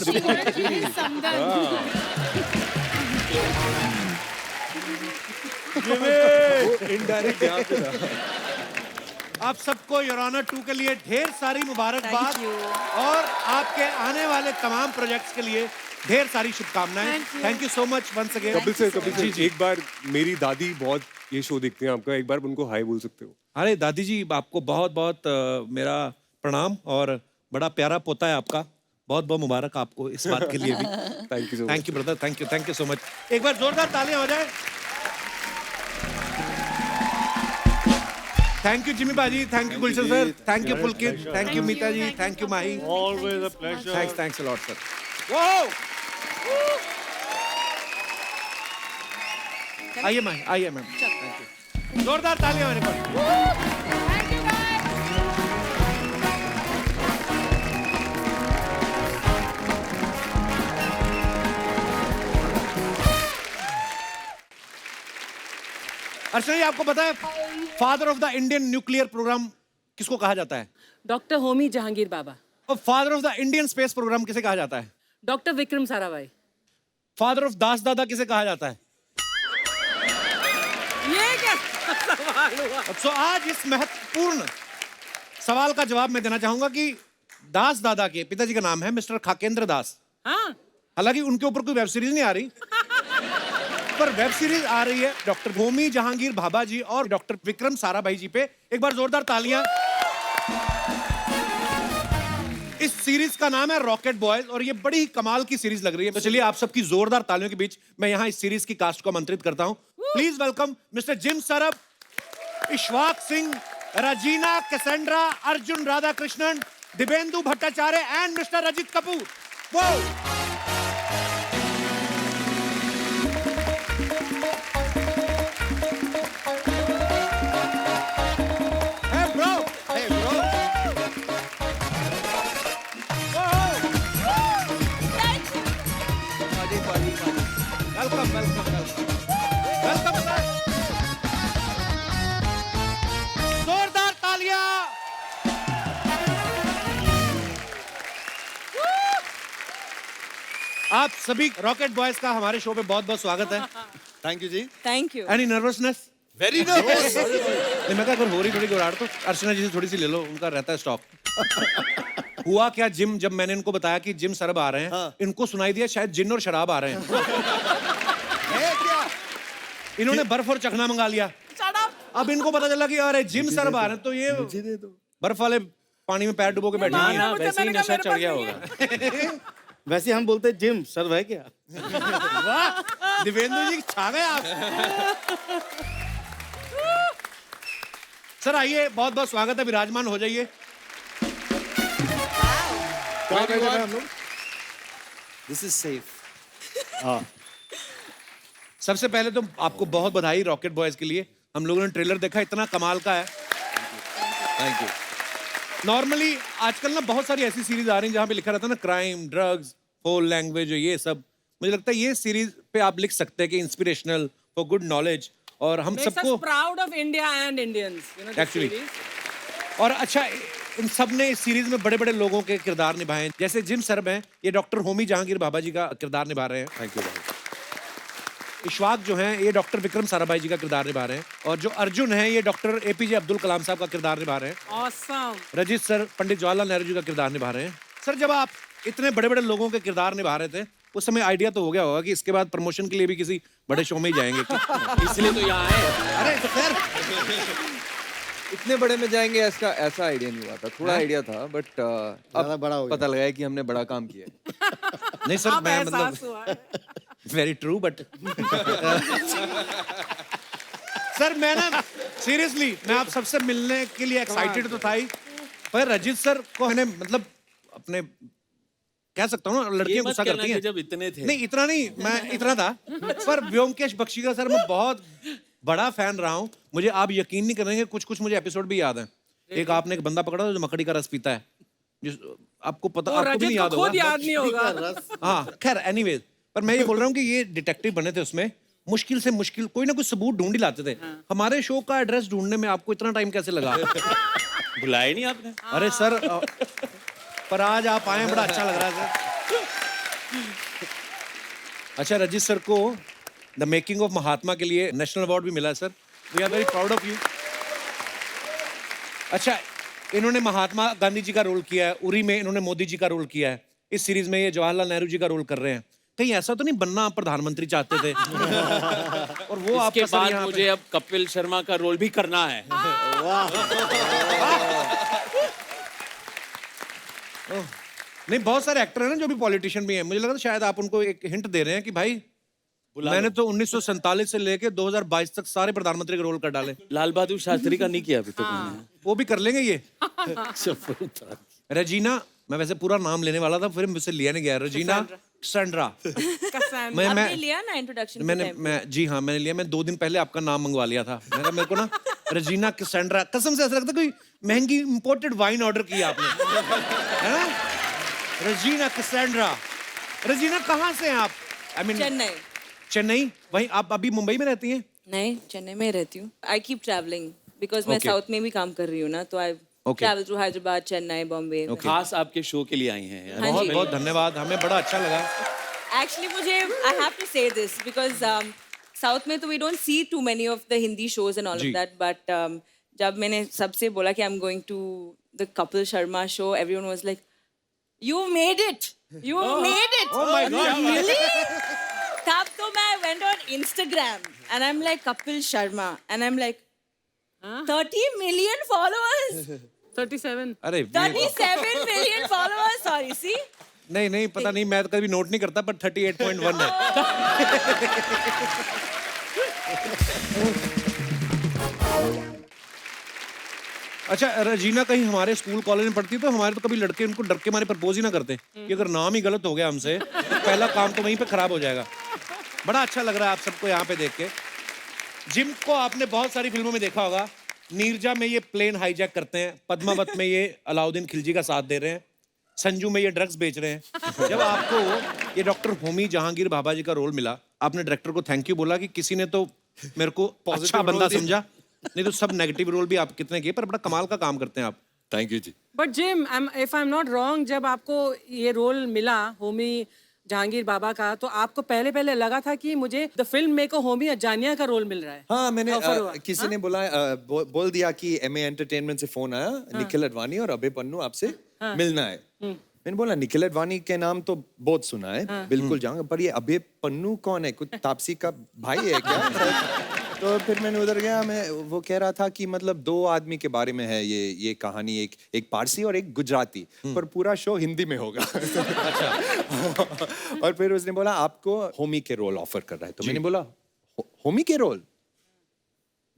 इनडायरेक्ट यहाँ पे था। आप सबको योर ऑनर 2 के लिए ढेर सारी मुबारकबाद Thank you. और आपके आने वाले तमाम प्रोजेक्ट्स के लिए ढेर सारी शुभकामनाएं। Thank you so much once again. Kapil sir एक बार मेरी दादी बहुत ये शो देखते हैं आपका, एक बार उनको हाय बोल सकते हो? अरे दादी जी, आपको बहुत बहुत मेरा प्रणाम, और बड़ा प्यारा पोता है आपका, बहुत बहुत मुबारक आपको इस बात के लिए भी। Thank you so much. Thank you brother, thank you so much. एक बार जोरदार तालियां हो जाए। थैंक यू जिम्मी बाजी, thank you Gulshan sir, thank you Pulkit, thank you Mita ji, thank you Mahi. Always a pleasure. Thanks a lot sir. Wow! आइए माही, आइए मैम। Thank you. जोरदार तालियां मेरे को। अर्चना जी, आपको पता है father of the Indian nuclear programme किसको कहा जाता है? डॉक्टर होमी जहांगीर बाबा। और father of the Indian space programme किसे कहा जाता है? Doctor Vikram Sarabhai. Father of दास दादा किसे कहा जाता है? ये क्या सवाल हुआ? तो आज इस महत्वपूर्ण सवाल का जवाब मैं देना चाहूंगा कि दास दादा के पिताजी का नाम है मिस्टर खाकेंद्र दास। हाँ हालांकि उनके ऊपर कोई वेब सीरीज नहीं आ रही, पर वेब सीरीज आ रही है डॉक्टर होमी जहांगीर भाभा जी और डॉक्टर विक्रम साराभाई जी पे। एक बार जोरदार तालियां। इस सीरीज का नाम है रॉकेट बॉयज, और ये बड़ी ही कमाल की सीरीज लग रही है। तो चलिए आप सबकी जोरदार तालियों के बीच मैं यहाँ इस सीरीज की कास्ट को आमंत्रित करता हूँ। Please welcome mister Jim Sarbh, Ishwak Singh, Regina Cassandra, Arjun Radhakrishnan, Dibyendu Bhattacharya and mister Ajit Kapoor. वो आप सभी रॉकेट बॉयज का हमारे शो पे बहुत बहुत स्वागत है। Thank you ji. Thank you. Any nervousness? Very nervous. नहीं, मैं कहा अगर हो रही थोड़ी घबराहट तो अर्चना जी से थोड़ी सी ले लो, उनका रहता है स्टॉक। हुआ क्या जिम, जब मैंने इनको बताया कि जिम सरब आ रहे हैं, हाँ। इनको सुनाई दिया शायद जिन और शराब आ रहे हैं। है क्या? इन्होंने बर्फ और चखना मंगा लिया। अब इनको पता चला कि अरे जिम सरब आ रहे हैं, तो ये दे दो। बर्फ वाले पानी में पैर डुबो के बैठेंगे। ना, वैसे ही नशा चढ़ गया होगा। वैसे हम बोलते हैं जिम सर है क्या? वाह, दिवेंद्र जी छा गए आप। सर आइए, बहुत बहुत स्वागत है, विराजमान हो जाइए। कहाँ बैठे हैं हम लोग? This is safe. हाँ, सबसे पहले तो आपको बहुत बधाई रॉकेट बॉयज के लिए। हम लोगों ने ट्रेलर देखा, इतना कमाल का है। Thank you. नॉर्मली आजकल ना बहुत सारी ऐसी सीरीज आ रही हैं जहाँ पे लिखा रहता है ना क्राइम, ड्रग्स, फोल लैंग्वेज, ये सब। मुझे लगता है ये सीरीज पे आप लिख सकते हैं कि इंस्पिरेशनल, फॉर गुड नॉलेज, और हम Makes us सबको proud of India and Indians. You know, this Actually. series. और अच्छा, इन सब ने इस सीरीज में बड़े बड़े लोगों के किरदार निभाए हैं। जैसे जिम सरब हैं, ये डॉक्टर होमी जहांगीर भाभा जी का किरदार निभा रहे हैं। थैंक यू भाई। इशफाक जो हैं, ये डॉक्टर विक्रम साराभाई जी का किरदार निभा रहे हैं। और जो अर्जुन हैं, ये डॉक्टर एपीजे अब्दुल कलाम साहब का किरदार निभा रहे हैं। Awesome. रजित सर पंडित जवाहरलाल नेहरू जी का किरदार निभा रहे हैं। सर, जब आप इतने बड़े बड़े लोगों के किरदार निभा रहे थे, उस समय आइडिया तो हो गया होगा कि इसके बाद प्रमोशन के लिए भी किसी बड़े शो में ही जाएंगे। इसलिए तो यहाँ आए। अरे सर, इतने बड़े में जाएंगे ऐसा आइडिया नहीं हुआ था, थोड़ा आइडिया था, बट ज़्यादा बड़ा हो अब गया। पता लगा है कि हमने बड़ा काम किया है। नहीं सर, अब मैं एहसास मतलब हुआ है। वेरी ट्रू, बट सर मैं ना सीरियसली, मैं आप सबसे मिलने के लिए एक्साइटेड तो था ही, पर रजित सर को मैंने मतलब अपने कह सकता हूँ ना, लड़कियां गुस्सा करती हैं जब इतने थे। नहीं, इतना नहीं, मैं इतना था, पर व्योमकेश बख्शी का सर मैं बहुत बड़ा फैन रहा हूँ। मुझे आप यकीन नहीं करेंगे, कुछ कुछ मुझे एपिसोड भी याद है। एक आपने एक बंदा पकड़ा था जो मकड़ी का रस पीता है, जिस आपको पता, वो आपको भी नहीं रजत याद को खुद होगा। याद नहीं होगा। हाँ, खैर एनीवेज, पर मैं ये बोल रहा हूँ कि ये डिटेक्टिव बने थे, उसमें मुश्किल से मुश्किल कोई ना कोई सबूत ढूंढ ही लाते थे। हमारे शो का एड्रेस ढूंढने में आपको इतना टाइम कैसे लगा? बुलाए नहीं आपने? अरे सर, पर आज आप आए, बड़ा अच्छा लग रहा है सर। अच्छा, रजित सर को द मेकिंग ऑफ महात्मा के लिए नेशनल अवार्ड भी मिला है सर। We are very proud of you. अच्छा, इन्होंने महात्मा गांधी जी का रोल किया है, उरी में इन्होंने मोदी जी का रोल किया है, इस सीरीज में ये जवाहरलाल नेहरू जी का रोल कर रहे हैं। कहीं ऐसा तो नहीं बनना आप प्रधानमंत्री चाहते थे? और वो आपके बाद मुझे अब कपिल शर्मा का रोल भी करना है। नहीं, बहुत सारे एक्टर हैं ना जो भी पॉलिटिशियन भी हैं। मुझे लगा था शायद आप उनको एक हिंट दे रहे हैं कि भाई मैंने तो 1947 से लेके 2022 तक सारे प्रधानमंत्री के रोल कर डाले। लाल बहादुर शास्त्री का नहीं किया अभी तक मैंने। वो भी कर लेंगे ये। रजीना, मैं वैसे पूरा नाम लेने वाला था, फिर मुझसे लिया नहीं गया। रजीना कैसेंड्रा। मैं लिया ना इंट्रोडक्शन मैं जी हाँ, मैंने लिया। मैं 2 दिन पहले आपका नाम मंगवा लिया था। मैंने कहा मेरे को ना रजीना कैसेंड्रा, कसम से ऐसा लगता कोई महंगी इंपोर्टेड वाइन ऑर्डर किया आपने, है ना? रजीना कैसेंड्रा। रजीना कहाँ से हैं आप? I mean Chennai. चेन्नई? वहीं आप अभी मुंबई में रहती हैं? नहीं, चेन्नई में रहती हूँ। आई कीप ट्रैवलिंग बिकॉज मैं Okay. साउथ में भी काम कर रही हूँ ना, तो I travel to Hyderabad, Chennai, Bombay. खास आपके शो के लिए आई हैं यार। हाँ बहुत जी। बहुत धन्यवाद, हमें बड़ा अच्छा लगा। एक्चुअली मुझे I have to say this because south में तो we don't see too many of the Hindi shows and all जी। ऑफ दैट, बट जब मैंने सबसे बोला कि I am going to the Kapil Sharma show, everyone was like you made it, you made it. Oh my God. Really? तब तो मैं went on Instagram and I'm like Kapil Sharma and I'm like 30 million followers. 37. अरे 37 million followers. Sorry, see? नहीं, पता नहीं, मैं तो कभी नोट नहीं करता, पर 38.1 है। अच्छा, रजीना कहीं हमारे स्कूल कॉलेज में पढ़ती तो हमारे तो कभी लड़के उनको डर के मारे प्रपोज ही ना करते कि अगर नाम ही गलत हो गया हमसे, पहला काम तो वहीं पे खराब हो जाएगा। बड़ा अच्छा लग रहा है आप सबको यहाँ पे देख के। जिम को आपने बहुत सारी फिल्मों में देखा होगा। नीरजा में ये प्लेन हाईजैक करते हैं, पद्मावत में ये अलाउद्दीन खिलजी का साथ दे रहे हैं, संजू में ये ड्रग्स बेच रहे हैं। जब आपको ये डॉक्टर होमी जहांगीर भाभा जी का रोल मिला, आपने डायरेक्टर को थैंक यू बोला कि किसी ने तो मेरे को अच्छा बंदा समझा, नहीं तो सब नेगेटिव रोल भी आप कितने किए, पर बड़ा कमाल का काम करते हैं आप। Thank you ji. But Jim, if I'm not wrong, जब आपको ये रोल मिला होमी जहांगीर बाबा का, तो आपको पहले पहले लगा था कि मुझे द फिल्म मेकर होमी अजानिया का रोल मिल रहा है? हाँ मैंने Offer हुआ, किसी ने बोला बोल दिया कि एमए एंटरटेनमेंट से फोन आया, निखिल अडवाणी और अभय पन्नू आपसे मिलना है। मैंने बोला निखिल अडवाणी के नाम तो बहुत सुना है, बिल्कुल जाऊंगा, पर ये अभय पन्नू कौन है? कुछ तापसी का भाई है क्या? तो फिर मैंने उधर गया, मैं वो कह रहा था कि मतलब 2 आदमी के बारे में है ये कहानी, एक पारसी और एक गुजराती, पर पूरा शो हिंदी में होगा। अच्छा। और फिर उसने बोला आपको होमी के रोल ऑफर कर रहा है, तो मैंने बोला होमी के रोल?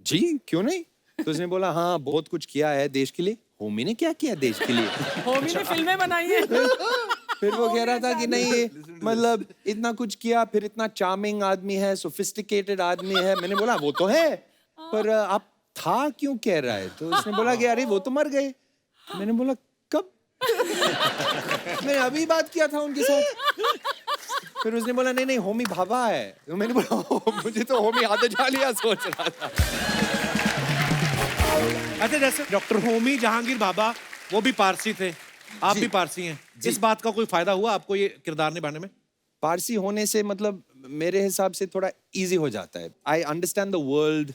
जी क्यों नहीं? तो उसने बोला हाँ बहुत कुछ किया है देश के लिए। होमी ने क्या किया देश के लिए? होमी ने फिल्में बनाई है। फिर वो कह रहा था कि नहीं मतलब इतना कुछ किया, फिर इतना चार्मिंग आदमी है, सोफिस्टिकेटेड आदमी है। मैंने बोला वो तो है, पर आप था क्यों कह रहा है? तो उसने बोला कि अरे वो तो मर गए। मैंने बोला कब? मैंने अभी बात किया था उनके साथ। फिर उसने बोला नहीं नहीं होमी भाभा है। तो मैंने बोला मुझे तो होमी आदजालिया सोच रहा था। अच्छा, जैसे डॉक्टर होमी जहांगीर बाबा वो भी पारसी थे, आप भी पारसी हैं, इस बात का कोई फायदा हुआ आपको ये किरदार निभाने में? पारसी होने से मतलब मेरे हिसाब से थोड़ा इजी हो जाता है। I understand the world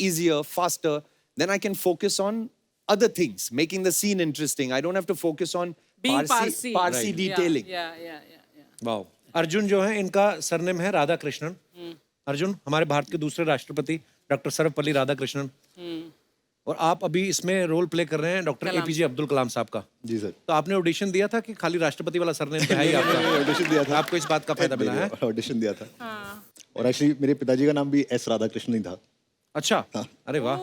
easier, faster, then I can focus on other things, making the scene interesting. I don't have to focus on Being Parsi Parsi. detailing. Yeah. Wow. Arjun जो है इनका सरनेम है राधा कृष्णन। अर्जुन हमारे भारत के दूसरे राष्ट्रपति डॉक्टर सर्वपल्ली राधाकृष्णन, और आप अभी इसमें रोल प्ले कर रहे हैं डॉक्टर एपीजे अब्दुल कलाम साहब का। जी सर। तो आपने ऑडिशन दिया था कि खाली राष्ट्रपति वाला सरनेम पे है ही आपका? ऑडिशन दिया था। आपको इस बात का फायदा मिला है? ऑडिशन दिया था। और एक्चुअली मेरे पिताजी का नाम भी एस राधाकृष्णन ही था। अच्छा, अरे वाह।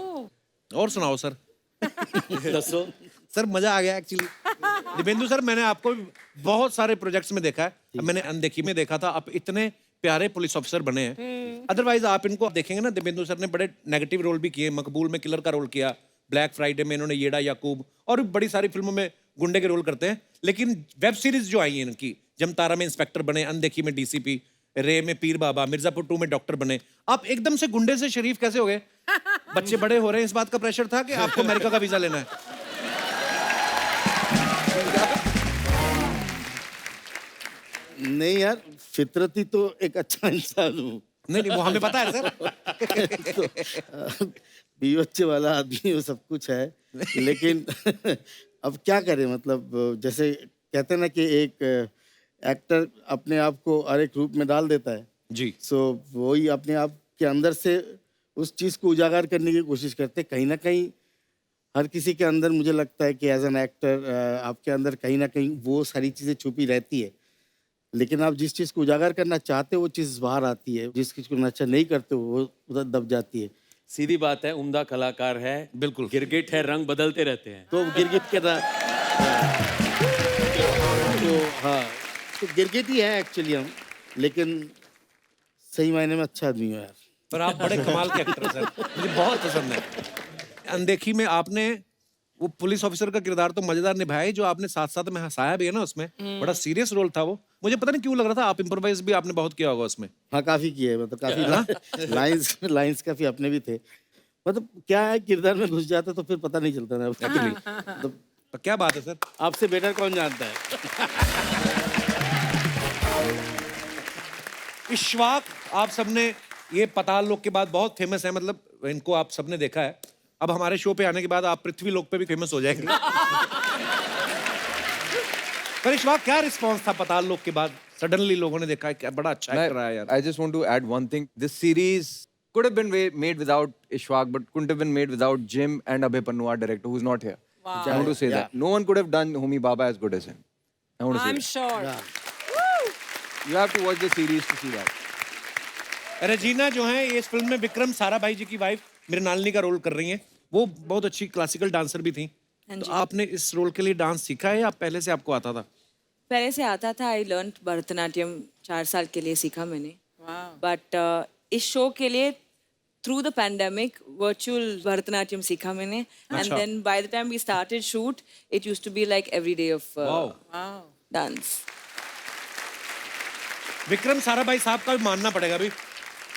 और सुनाओ सर। दसो सर मजा आ गया एक्चुअली। दिव्येंदु सर, मैंने आपको बहुत सारे प्रोजेक्ट्स में देखा है, अब मैंने अनदेखी में देखा था, आप इतने प्यारे पुलिस ऑफिसर बने हैं। अदरवाइज आप इनको देखेंगे ना, दिव्येंदु सर ने बड़े नेगेटिव रोल भी किए, मकबूल में किलर का रोल किया, ब्लैक फ्राइडे में इन्होंने येड़ा याकूब, और भी बड़ी सारी फिल्मों में गुंडे के रोल करते हैं। लेकिन वेब सीरीज जो आई है इनकी, जमतारा में इंस्पेक्टर बने, अनदेखी में डीसीपी, रे में पीर बाबा, मिर्जापुर 2 में डॉक्टर बने, आप एकदम से गुंडे से शरीफ कैसे हो गए? बच्चे बड़े हो रहे हैं, इस बात का प्रेशर था कि आपको अमेरिका का वीजा लेना है? नहीं यार, फितरती तो एक अच्छा इंसान हूँ। नहीं वो हमें पता है सर। तो बीवी बच्चे वाला आदमी वो सब कुछ है, लेकिन अब क्या करें, मतलब जैसे कहते हैं ना कि एक एक्टर अपने आप को हर एक रूप में डाल देता है जी। सो वही अपने आप के अंदर से उस चीज़ को उजागर करने की कोशिश करते। कहीं ना कहीं हर किसी के अंदर मुझे लगता है कि एज एन एक्टर आपके अंदर कहीं ना कहीं वो सारी चीज़ें छुपी रहती है, लेकिन आप जिस चीज़ को उजागर करना चाहते हो वो चीज़ बाहर आती है, जिस चीज़ को नशा नहीं करते हो वो उधर दब जाती है। सीधी बात है, उम्दा कलाकार है, बिल्कुल गिरगिट है, रंग बदलते रहते हैं। तो गिरगिट के तो हाँ, तो गिरगिट ही है एक्चुअली हम, लेकिन सही मायने में अच्छा आदमी हो यार। पर आप बड़े कमाल के एक्टर हैं सर, मुझे बहुत पसंद है। अनदेखी में आपने वो पुलिस ऑफिसर का किरदार तो मजेदार निभाया ही, जो आपने साथ साथ में हंसाया भी है ना उसमें, बड़ा सीरियस रोल था वो। मुझे पता नहीं क्यों लग रहा था आप इम्प्रोवाइज भी आपने बहुत किया होगा उसमें। हाँ काफी किया है, मतलब काफी लाइंस काफी अपने भी थे। मतलब क्या है, किरदार में घुस जाते तो फिर पता नहीं चलता ना एक्चुअली। तो क्या बात है सर, आपसे बेटर कौन जानता है। इश्वाक आप सबने ये पताल लोक के बाद बहुत फेमस है, मतलब इनको आप सबने देखा है। अब हमारे शो पे आने के बाद आप पृथ्वी लोक पे भी फेमस हो जाएंगे। पर इश्वाक क्या रिस्पांस था पताल लोक के बाद? सडनली लोगों ने देखा है बड़ा अच्छा एक्टर रहा है यार। I just want to add one thing. This series could have been made without Ishwak, but couldn't have been made without Jim and Abhay Pannu, our director, who's not here. Wow. I want to say that. No one could have done Homi Baba as good as him. I want to say I'm that. sure. You have to watch the series to see that. Regina जो है ये इस film में विक्रम साराभाई जी की wife Mrinalini का role कर रही हैं। वो बहुत अच्छी क्लासिकल डांसर भी थी। तो आपने इस रोल के लिए डांस सीखा है या पहले से आपको आता था? पहले से आता था। आई लर्न भरतनाट्यम 4 साल के लिए सीखा मैंने। बट इस शो के लिए through the pandemic virtual Bharatanatyam सीखा मैंने। And then by the time we started shoot it used to be like every day of dance. Vikram Sarabhai साहब का भी मानना पड़ेगा भी,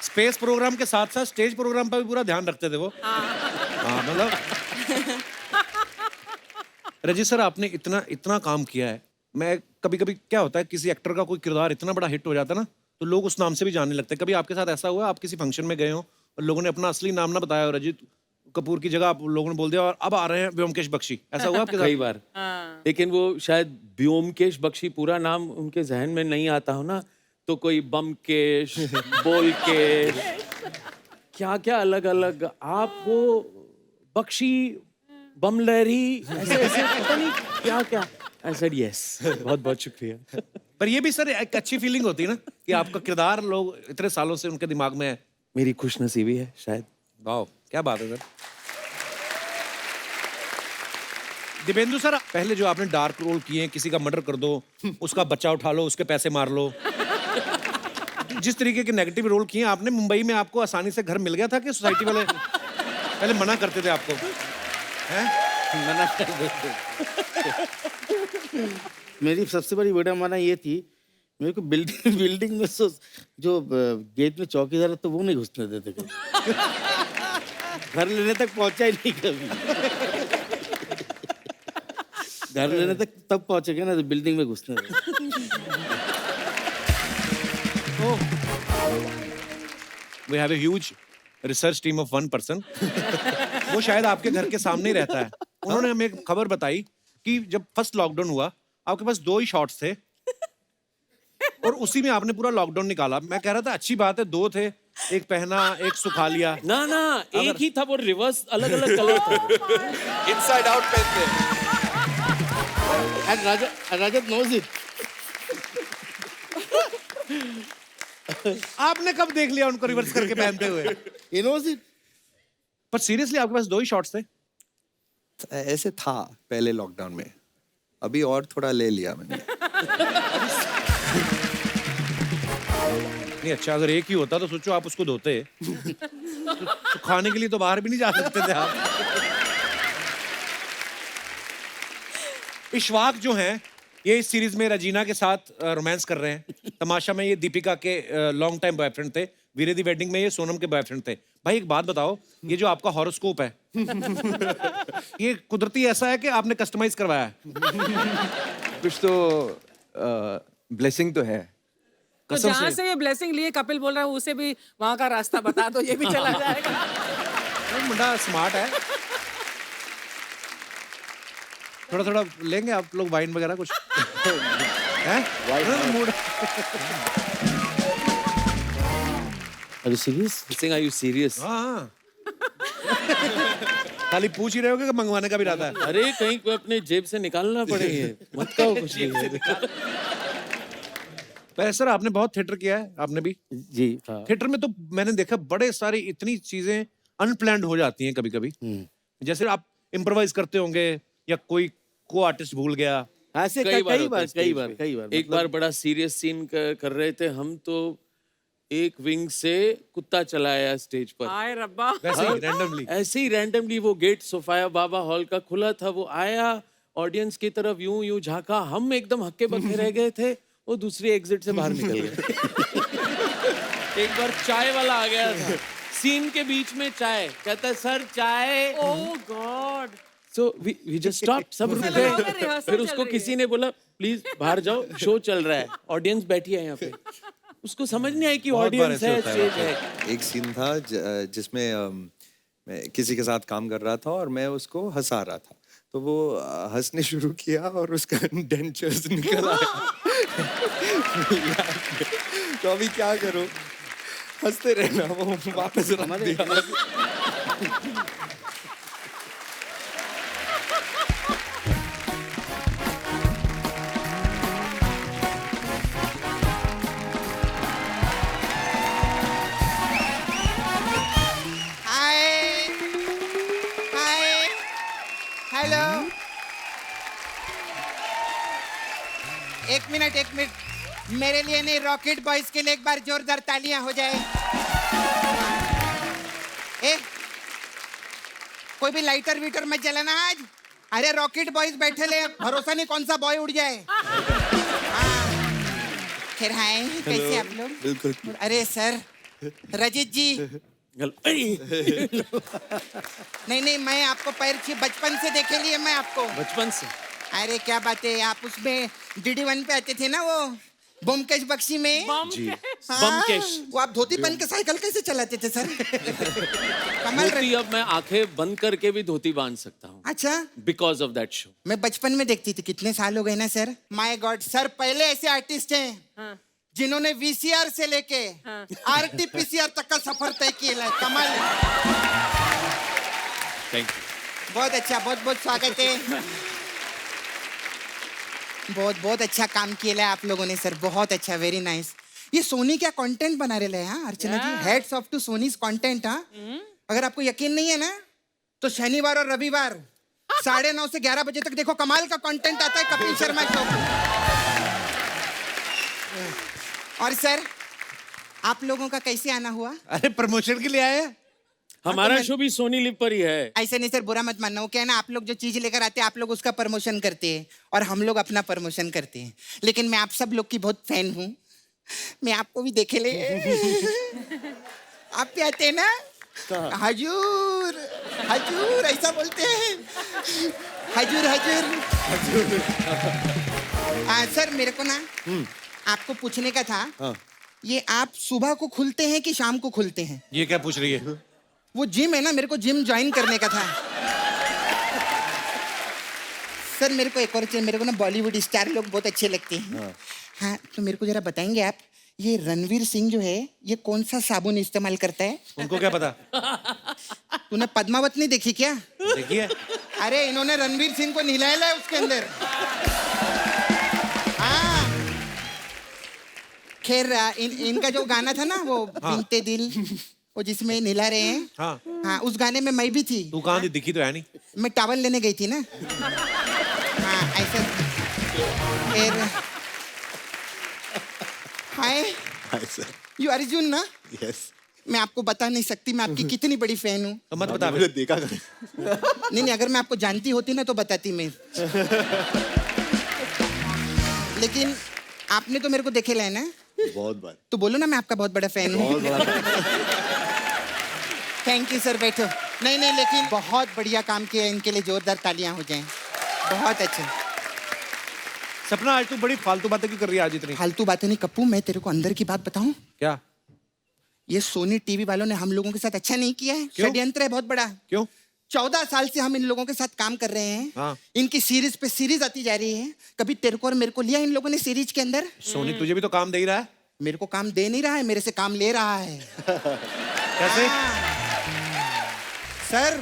स्पेस प्रोग्राम के साथ साथ स्टेज प्रोग्राम पर भी पूरा ध्यान रखते थे वो। हाँ मतलब रजी सर आपने इतना काम किया है, मैं कभी कभी क्या होता है, किसी एक्टर का कोई किरदार इतना बड़ा हिट हो जाता है ना, तो लोग उस नाम से भी जानने लगते हैं। कभी आपके साथ ऐसा हुआ, आप किसी फंक्शन में गए हो और लोगों ने अपना असली नाम ना बताया, और रजित कपूर की जगह आप लोगों ने बोल दिया और अब आ रहे हैं व्योमकेश बख्शी, ऐसा हुआ आपके साथ? कई बार। लेकिन वो शायद व्योमकेश बख्शी पूरा नाम उनके जहन में नहीं आता हो ना, तो कोई बमकेश, बोलकेश, क्या क्या अलग अलग, आप वो बख्शी, बमलहरी, ऐसे ऐसे पता नहीं क्या क्या। आई सेड यस, बहुत बहुत शुक्रिया। पर ये भी सर एक अच्छी फीलिंग होती है ना कि आपका किरदार लोग इतने सालों से उनके दिमाग में है। मेरी खुशनसीबी है शायद। वाह, क्या बात है सर। दिपेंदु सर, पहले जो आपने डार्क रोल किए, किसी का मर्डर कर दो, उसका बच्चा उठा लो, उसके पैसे मार लो, जिस तरीके के नेगेटिव रोल किए आपने, मुंबई में आपको आसानी से घर मिल गया था कि सोसाइटी वाले पहले मना करते थे आपको? हैं? मना कर देते। मेरी सबसे बड़ी विडम्बना ये थी, मेरे को बिल्डिंग में जो गेट में चौकीदार है तो वो नहीं घुसने देते कभी। घर लेने तक पहुंचा ही नहीं कभी। घर लेने तक तब पहुंचेगा ना तो बिल्डिंग में घुसने देते। We have a huge research team of one person. वो शायद आपके घर के सामने ही रहता है। उन्होंने हमें एक खबर बताई कि जब फर्स्ट लॉकडाउन हुआ, आपके पास 2 ही शॉट्स थे और उसी में आपने पूरा लॉकडाउन निकाला। मैं कह रहा था अच्छी बात है, 2 थे, एक पहना, एक सुखा लिया। ना ना, एक ही था, वो रिवर्स अलग अलग कलर थे। इनसाइड आउट पहनते हैं। And Rajat knows it. आपने कब देख लिया उनको रिवर्स करके पहनते हुए? He knows it. पर सीरियसली आपके पास 2 ही शॉट्स थे? ऐसे था पहले लॉकडाउन में, अभी और थोड़ा ले लिया मैंने। नहीं, अच्छा अगर एक ही होता तो सोचो आप उसको धोते। तो खाने के लिए तो बाहर भी नहीं जा सकते थे आप। इशफाक जो हैं, ये इस सीरीज में रजीना के साथ रोमांस कर रहे हैं। तमाशा में ये दीपिका के लॉन्ग टाइम बॉयफ्रेंड थे। वीरे दी वेडिंग में ये सोनम के बॉयफ्रेंड थे। भाई एक बात बताओ, ये जो आपका हॉरोस्कोप है ये कुदरती ऐसा है कि आपने कस्टमाइज करवाया है? कुछ तो ब्लेसिंग तो है। तो जहाँ से ये ब्लेसिंग लिए कपिल बोल रहा है, उसे भी वहाँ का रास्ता बता दो, ये भी चला जाएगा। मुंडा स्मार्ट है। थोड़ा थोड़ा लेंगे आप लोग वाइन वगैरह कुछ? हैं? Mood. Are you serious? Are you serious? हाँ। खाली पूछ ही रहे होगे कि मंगवाने का भी रहता है? अरे कहीं को अपने जेब से निकालना पड़ेगा, मत कहो कुछ नहीं। पर सर आपने बहुत थिएटर किया है, आपने भी? जी हाँ। थिएटर में तो मैंने देखा बड़े सारी इतनी चीजें अनप्लान्ड हो जाती हैं कभी कभी। जैसे आप इम्प्रोवाइज करते होंगे या कोई को आर्टिस्ट भूल गया। ऐसे कई बार एक बार बड़ा सीरियस सीन कर रहे थे हम, तो एक विंग से कुत्ता चलाया स्टेज पर। आए रब्बा। ऐसे ही रैंडमली वो गेट सोफाया बाबा हॉल का खुला था, वो आया ऑडियंस की तरफ यूं यूं झांका, हम एकदम हक्के बक्के रह गए थे, वो दूसरी एग्जिट से बाहर निकल गए। एक बार चाय वाला आ गया था, सीन के बीच में चाय, कहता है सर चाय। ओह God. So we just stopped, सब रुक गए। फिर उसको किसी ने बोला प्लीज बाहर जाओ, शो चल रहा है, ऑडियंस बैठी है यहाँ पे। उसको समझ नहीं आई कि ऑडियंस है, स्टेज है। एक सीन था जिसमें मैं किसी के साथ काम कर रहा था और मैं उसको हंसा रहा था, तो वो हंसने शुरू किया और उसका डेंचर्स निकल आया। तो अभी क्या करूं, हंसते रहना, वो वापस रख दिया। हेलो, एक मिनट, मेरे लिए नहीं, रॉकेट बॉयज के लिए एक बार जोरदार तालियां हो जाए। कोई भी लाइटर वीटर मत जलाना आज। अरे रॉकेट बॉयज बैठे ले, भरोसा नहीं कौन सा बॉय उड़ जाए। खैर हाय, कैसे आप लोग? बिल्कुल। अरे सर, रजित जी। नहीं, मैं आपको पैर छू बचपन से देखे लिए, मैं आपको बचपन से। अरे क्या बात है, आप उसमें DD1 पे आते थे ना, वो ब्योमकेश बख्शी में। जी, हाँ, ब्योमकेश। वो आप धोती पहन के साइकिल कैसे चलाते थे सर? कमाल धोती अब मैं आंखें बंद करके भी धोती बांध सकता हूँ अच्छा, बिकॉज ऑफ दैट शो। मैं बचपन में देखती थी, कितने साल हो गए ना सर। माय गॉड सर, पहले ऐसे आर्टिस्ट हैं जिन्होंने VCR से लेके RT-PCR तक का सफर तय किया है। कमाल है। Thank you. बहुत अच्छा, बहुत बहुत स्वागत है। बहुत बहुत अच्छा काम किया है आप लोगों ने सर, बहुत अच्छा, वेरी नाइस। ये सोनी क्या कंटेंट बना रहे हैं हाँ अर्चना जी, हेड्स ऑफ टू सोनीज कंटेंट। हाँ, अगर आपको यकीन नहीं है ना तो शनिवार और रविवार 9:30 से 11 बजे तक देखो, कमाल का कंटेंट आता है कपिल शर्मा शो पे। और सर आप लोगों का कैसे आना हुआ? अरे प्रमोशन के लिए आए हैं। हमारा शो भी सोनी लिव पर ही है। ऐसे नहीं सर, बुरा मत मानना। वो क्या है ना, आप लोग जो चीज लेकर आते हैं आप लोग उसका प्रमोशन करते हैं और हम लोग अपना प्रमोशन करते हैं। लेकिन मैं आप सब लोग की बहुत फैन हूँ, मैं आपको भी देखे ले। आप भी आते हैं ना, हजूर हजूर ऐसा बोलते हैं, हजूर हजूर। हाँ सर, मेरे को ना आपको पूछने का था, ये आप सुबह को खुलते हैं कि शाम को खुलते हैं? ये क्या पूछ रही है? वो जिम है ना, मेरे को जिम ज्वाइन करने का था। सर मेरे को एक और चीज, मेरे को ना बॉलीवुड स्टार लोग बहुत अच्छे लगते हैं। हाँ, तो मेरे को जरा बताएंगे आप, ये रणवीर सिंह जो है ये कौन सा साबुन इस्तेमाल करता है? उनको क्या पता? तूने पद्मावत नहीं देखी क्या? देखिए, अरे इन्होंने रणवीर सिंह को नहलाया है उसके अंदर। हाँ, खैर इनका जो गाना था ना वो बिनते दिल, वो जिसमें नहला रहे हैं, हाँ उस गाने में मैं भी थी। तू कहाँ थी? दिखी तो है नहीं। मैं टावल लेने गई थी ना। हाँ ऐसा। फिर हाय यू अर्जुन ना? यस। मैं आपको बता नहीं सकती मैं आपकी कितनी बड़ी फैन हूँ। तो मत बता। मुझे देखा कर। नहीं, अगर मैं आपको जानती होती ना तो बताती मैं। लेकिन आपने तो मेरे को देखे है ना? बहुत बार। तो बोलो ना मैं आपका बहुत बड़ा फैन हूँ। बहुत बड़ा। थैंक यू सर, बैठो। नहीं नहीं, लेकिन बहुत बढ़िया काम किया, इनके लिए जोरदार तालियां हो जाएं। बहुत अच्छा। सपना आज तू बड़ी फालतू बातें क्यों कर रही है आज इतनी? फालतू बातें नहीं कप्पू, मैं तेरे को अंदर की बात बताऊं क्या? ये सोनी टीवी वालों ने हम लोगों के साथ अच्छा नहीं किया है। षड्यंत्र है बहुत बड़ा। क्यों? 14 साल से हम इन लोगों के साथ काम कर रहे हैं। हाँ। इनकी सीरीज पे सीरीज आती जा रही है। कभी तेरे को और मेरे को लिया इन लोगों ने सीरीज के अंदर? सोनी तुझे भी तो काम दे ही रहा है। मेरे को काम दे नहीं रहा है, मेरे से काम ले रहा है। कैसे? सर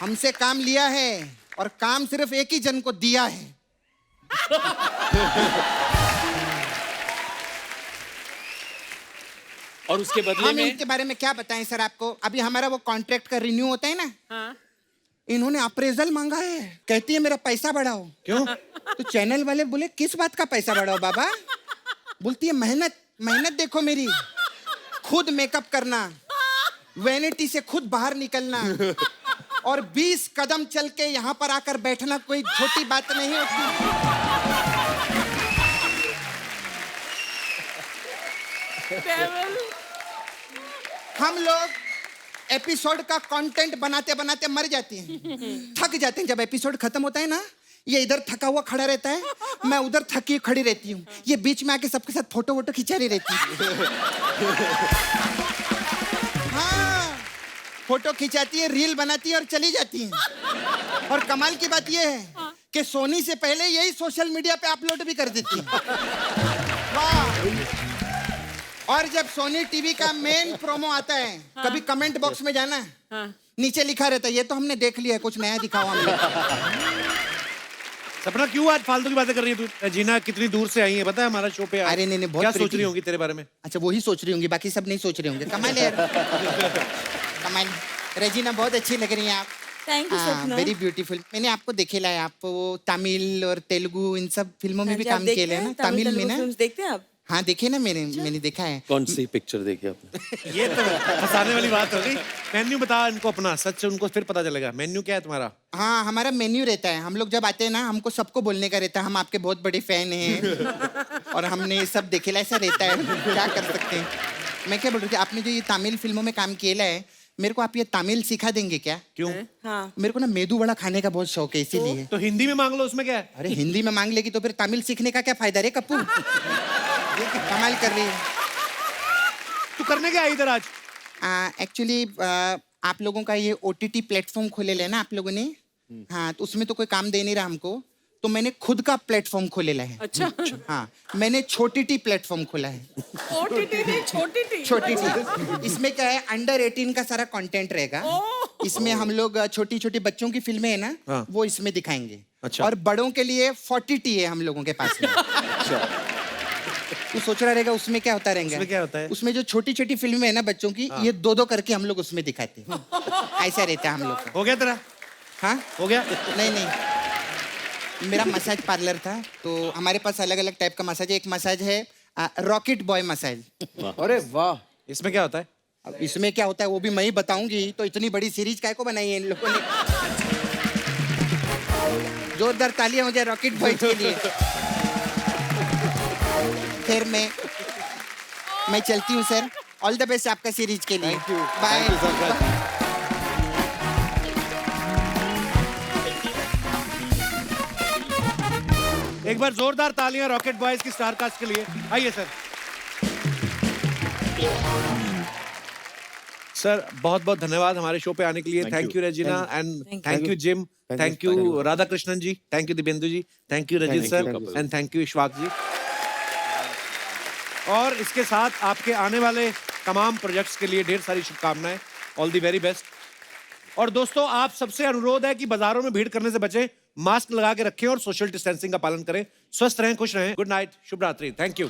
हमसे काम लिया है और काम सिर्फ एक ही जन को दिया है। और उसके बदले हम में इनके बारे में क्या बताएं सर आपको? अभी हमारा वो कॉन्ट्रैक्ट का रिन्यू होता है ना, इन्होंने अप्रेजल मांगा है। कहती है मेरा पैसा बढ़ाओ। क्यों? तो चैनल वाले बोले किस बात का पैसा बढ़ाओ बाबा? बोलती है मेहनत मेहनत देखो मेरी, खुद मेकअप करना, वैनिटी से खुद बाहर निकलना और 20 कदम चल के यहाँ पर आकर बैठना कोई छोटी बात नहीं होती। हम लोग एपिसोड का कंटेंट बनाते बनाते मर जाते हैं, थक जाते हैं। जब एपिसोड खत्म होता है ना, ये इधर थका हुआ खड़ा रहता है, मैं उधर थकी खड़ी रहती हूँ, ये बीच में आके सबके साथ फोटो वोटो खिंचा रही रहती है। हाँ, फोटो खिंचाती है, रील बनाती है और चली जाती है। और कमाल की बात ये है कि सोनी से पहले यही सोशल मीडिया पे अपलोड भी कर देती है। वाह। और जब सोनी टीवी का मेन प्रोमो आता है, कभी कमेंट बॉक्स में जाना, नीचे लिखा रहता है ये तो हमने देख लिया है, कुछ नया दिखाओ हमें। सपना क्यों आज फालतू की बातें कर रही है तू? जीना कितनी दूर से आई है पता है हमारा शो पे? अरे नहीं, बहुत क्या सोच रही होंगी तेरे बारे में? अच्छा वही सोच रही होंगी, बाकी सब नहीं सोच रहे होंगे। कमाल है यार। कमाल। रेजिना बहुत अच्छी लग रही हैं आप। थैंक यू सपना। Very beautiful. मैंने आपको देखेला है, आप वो तमिल और तेलुगु इन सब फिल्मों में भी काम किया है ना? तमिल में ना? देखते हैं आप? हाँ देखे ना, मैंने देखा है। कौन सी पिक्चर देखी आपने? ये तो फंसाने वाली बात हो गई। मेन्यू बता इनको अपना, सच उनको फिर पता चलेगा। मेन्यू क्या है तुम्हारा? हाँ हमारा मेन्यू रहता है। हम लोग जब आते हैं ना, हमको सबको बोलने का रहता है हम आपके बहुत बड़े फैन हैं और हमने सब देखेला, ऐसा रहता है, क्या कर सकते हैं। मैं क्या बोल रही थी, आपने जो ये तमिल फिल्मों में काम किया है, मेरे को आप ये तमिल सिखा देंगे क्या? क्यों? हाँ मेरे को ना मेदू वड़ा खाने का बहुत शौक है इसीलिए। तो हिंदी में मांग लो, उसमें क्या है? अरे हिंदी में मांग लेगी तो फिर तमिल सीखने का क्या फायदा रे कप्पू? ये क्या कमाल कर रही है। तू करने क्या आई इधर आज? एक्चुअली आप लोगों का ये OTT प्लेटफॉर्म खोले लेना आप लोगों ने। हाँ तो उसमें तो कोई काम दे नहीं रहा हमको, तो मैंने खुद का प्लेटफॉर्म खोलेला है। अच्छा हाँ मैंने छोटी टी प्लेटफॉर्म खोला है। ओटीटी नहीं छोटी टी छोटी टी। इसमें क्या है, अंडर 18 का सारा कंटेंट रहेगा। इसमें हम लोग छोटी छोटी बच्चों की फिल्में है ना, हाँ। वो इसमें दिखाएंगे। अच्छा। और बड़ों के लिए 40 टी है हम लोगों के पास में। तू सोच रहा रहेगा उसमें क्या होता रहेगा? उसमें क्या होता है? उसमें जो छोटी छोटी फिल्में है ना बच्चों की, ये 2-2 करके हम लोग उसमें दिखाते हैं। ऐसा रहता है हम लोग का। हो गया तेरा? हाँ हो गया? नहीं मेरा मसाज पार्लर था, तो हमारे पास अलग अलग टाइप का मसाज है। एक मसाज है रॉकेट बॉय मसाज। अरे वाह, इसमें क्या होता है? अब इसमें क्या होता है वो भी मैं ही बताऊंगी, तो इतनी बड़ी सीरीज काय को बनाई है इन लोगों ने। जोरदार तालियां हो जाए रॉकेट बॉय के लिए। फिर मैं चलती हूँ सर। ऑल द बेस्ट आपका सीरीज के लिए। बाय। एक बार जोरदार तालियां रॉकेट बॉयज की स्टार कास्ट के लिए। आइए सर। सर बहुत बहुत धन्यवाद हमारे शो पे आने के लिए। Thank you Regina and thank you Jim, thank you Radhakrishnan ji, thank you Dibyendu ji, thank you Rajat sir and thank you Ishfaq ji. और इसके साथ आपके आने वाले तमाम प्रोजेक्ट्स के लिए ढेर सारी शुभकामनाएं। All the very best. और दोस्तों आप सबसे अनुरोध है कि बाजारों में भीड़ करने से बचें, मास्क लगा के रखें और सोशल डिस्टेंसिंग का पालन करें। स्वस्थ रहें, खुश रहें। गुड नाइट, शुभ रात्रि। Thank you.